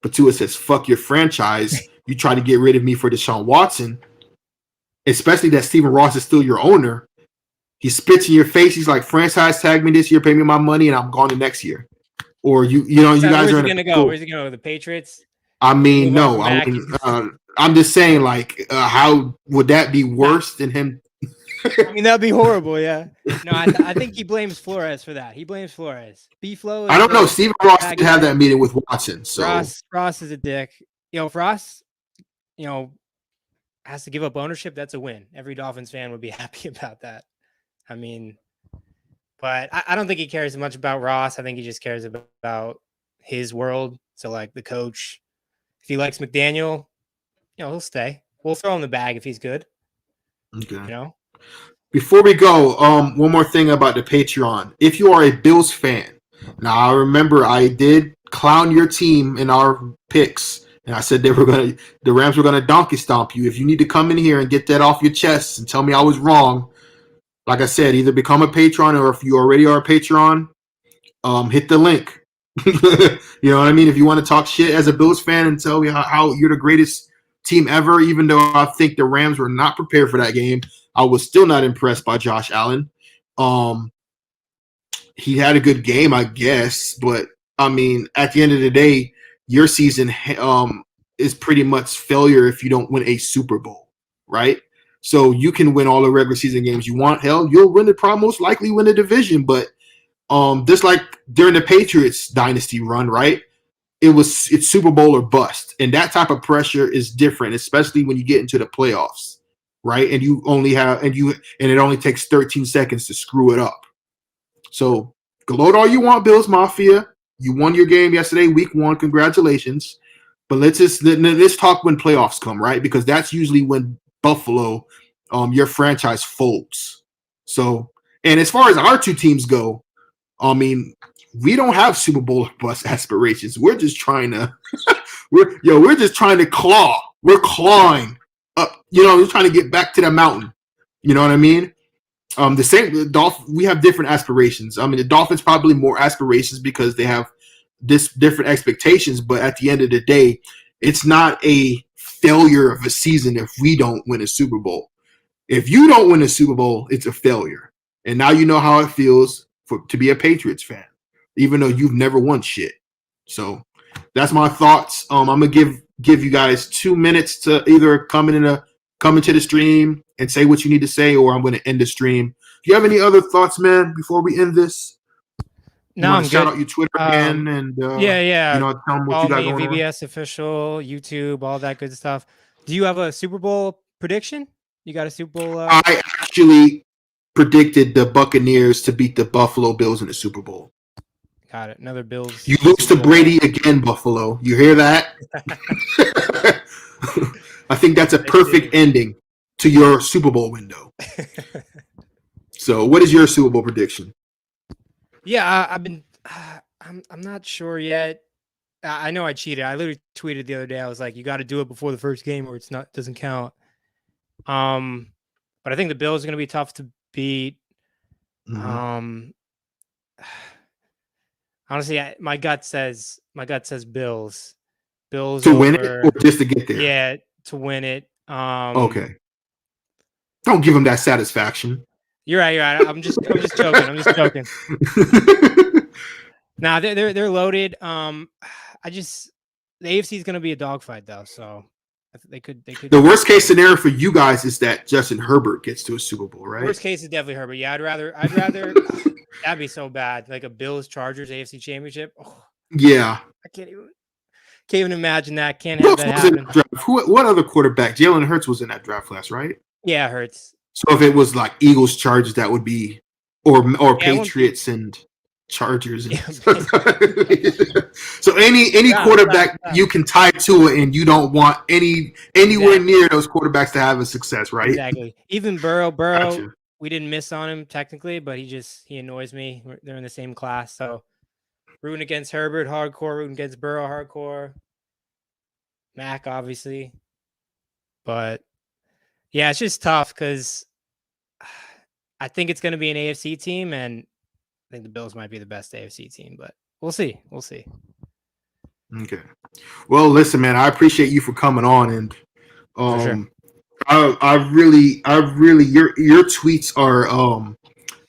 But Tua says, "Fuck your franchise. You try to get rid of me for Deshaun Watson, especially that Stephen Ross is still your owner." He spits in your face. He's like, "Franchise tag me this year, pay me my money, and I'm gone the next year." Or you guys are where's he gonna go? Where's he gonna go? The Patriots? I mean, no. I'm just saying, like, how would that be worse than him? I mean, that'd be horrible. Yeah. No, I think he blames Flores for that. He blames Flores. B-Flow. I don't know. Stephen Ross did have that meeting with Watson. So Ross is a dick. If Ross, has to give up ownership, that's a win. Every Dolphins fan would be happy about that. I mean, but I don't think he cares much about Ross. I think he just cares about his world. So, like, the coach, if he likes McDaniel, he'll stay. We'll throw him the bag if he's good. Okay. Before we go, one more thing about the Patreon. If you are a Bills fan, now I remember I did clown your team in our picks, and I said the Rams were gonna donkey stomp you. If you need to come in here and get that off your chest and tell me I was wrong, like I said, either become a patron or if you already are a patron, hit the link. You know what I mean? If you want to talk shit as a Bills fan and tell me how you're the greatest team ever, even though I think the Rams were not prepared for that game, I was still not impressed by Josh Allen. He had a good game, I guess, but I mean, at the end of the day, your season is pretty much failure if you don't win a Super Bowl, right? So you can win all the regular season games you want. Hell, you'll most likely win the division, but just like during the Patriots dynasty run, right? It's Super Bowl or bust, and that type of pressure is different, especially when you get into the playoffs, right? And it only takes 13 seconds to screw it up. So gloat all you want, Bills Mafia. You won your game yesterday, week 1. Congratulations. But let's talk when playoffs come, right? Because that's usually when Buffalo, your franchise folds. So, and as far as our two teams go, I mean, we don't have Super Bowl bust aspirations. We're just trying to, we're just trying to claw. We're clawing up. We're trying to get back to the mountain. You know what I mean? We have different aspirations. I mean, the Dolphins probably more aspirations because they have different expectations. But at the end of the day, it's not a failure of a season if we don't win a Super Bowl. If you don't win a Super Bowl, it's a failure. And now you know how it feels to be a Patriots fan, even though you've never won shit. So that's my thoughts. I'm gonna give you guys 2 minutes to either come into the stream and say what you need to say, or I'm gonna end the stream. Do you have any other thoughts, man, before we end this? No, I'm shout good. out your Twitter again and yeah. tell them what you got going on. VBS official, YouTube, all that good stuff. Do you have a Super Bowl prediction? You got a Super Bowl? I actually predicted the Buccaneers to beat the Buffalo Bills in the Super Bowl. Got it. Another Bills. You lose to Brady again, Buffalo. You hear that? I think that's a perfect ending to your Super Bowl window. So, what is your Super Bowl prediction? Yeah, I'm not sure yet. I know I cheated. I literally tweeted the other day. I was like, you got to do it before the first game, or doesn't count. But I think the Bills are going to be tough to beat. Mm-hmm. Honestly, my gut says Bills. Bills to win it, or just to get there. Yeah, to win it. Okay. Don't give them that satisfaction. You're right. I'm just joking. Nah, they're loaded. The AFC is going to be a dogfight though, so they could. The worst case scenario for you guys is that Justin Herbert gets to a Super Bowl, right? Worst case is definitely Herbert. Yeah, I'd rather. That'd be so bad, like a Bills Chargers AFC Championship. Oh, yeah, I can't even imagine that. Can't have that happen. What other quarterback? Jalen Hurts was in that draft class, right? Yeah, Hurts. So if it was like Eagles Chargers, that would be or Patriots and Chargers. So any quarterback you can tie to it, and you don't want anywhere near those quarterbacks to have a success, right? Exactly. Even Burrow, Gotcha. we didn't miss on him technically, but he annoys me. They're in the same class, so rooting against Herbert hardcore, rooting against Burrow hardcore. Mac obviously, but yeah, it's just tough because I think it's going to be an AFC team, and I think the Bills might be the best AFC team, but we'll see. We'll see. Okay. Well, listen, man, I appreciate you for coming on, and sure. I really your tweets are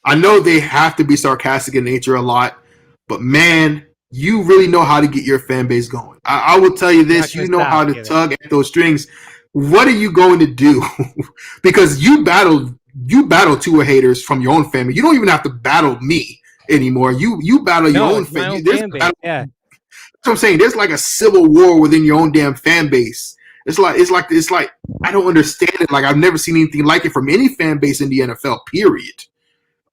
I know they have to be sarcastic in nature a lot, but man, you really know how to get your fan base going. I will tell you this, you know how to tug at those strings. What are you going to do? Because you battle Tua haters from your own family. You don't even have to battle me anymore. You battle your own fan base. Yeah. That's what I'm saying. There's like a civil war within your own damn fan base. It's like I don't understand it. Like I've never seen anything like it from any fan base in the NFL, period.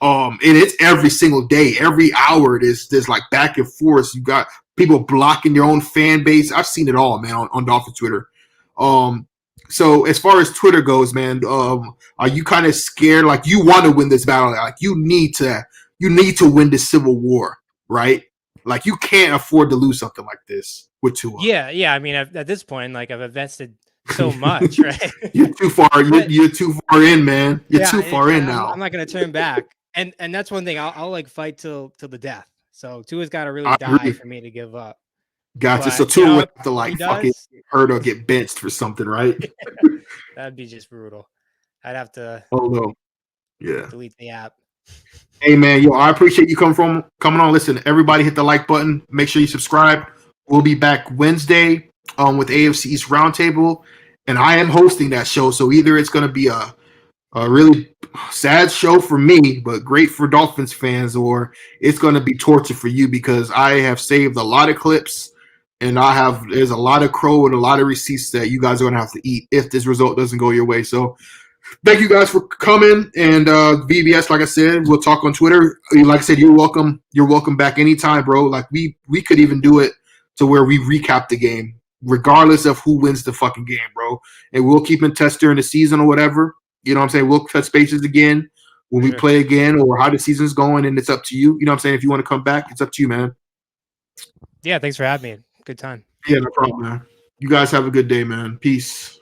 And it's every single day, every hour. There's like back and forth. You got people blocking their own fan base. I've seen it all, man, on Dolphins Twitter. So as far as Twitter goes, man, are you kind of scared? Like you want to win this battle? Like you need to win this civil war, right? Like you can't afford to lose something like this with Tua. Yeah. I mean, at this point, like I've invested so much, right? You're too far. You're too far in, man. You're too far in now. I'm not going to turn back. And that's one thing. I'll like fight till the death. So Tua's got to really die for me to give up. Gotcha. But, so Tua would have to like fucking hurt or get benched for something, right? That'd be just brutal. I'd have to. Oh no. Yeah. Delete the app. Hey man, yo, I appreciate you coming on. Listen, everybody hit the like button. Make sure you subscribe. We'll be back Wednesday with AFC East Roundtable, and I am hosting that show. So either it's going to be a really sad show for me, but great for Dolphins fans, or it's going to be torture for you because I have saved a lot of clips, and there's a lot of crow and a lot of receipts that you guys are going to have to eat if this result doesn't go your way. So thank you guys for coming, and VBS, like I said, we'll talk on Twitter. Like I said, you're welcome. You're welcome back anytime, bro. Like we could even do it to where we recap the game, regardless of who wins the fucking game, bro. And we'll keep in touch during the season or whatever. You know what I'm saying? We'll touch bases again when we play again or how the season's going, and it's up to you. You know what I'm saying? If you want to come back, it's up to you, man. Yeah, thanks for having me. Good time. Yeah, no problem, man. You guys have a good day, man. Peace.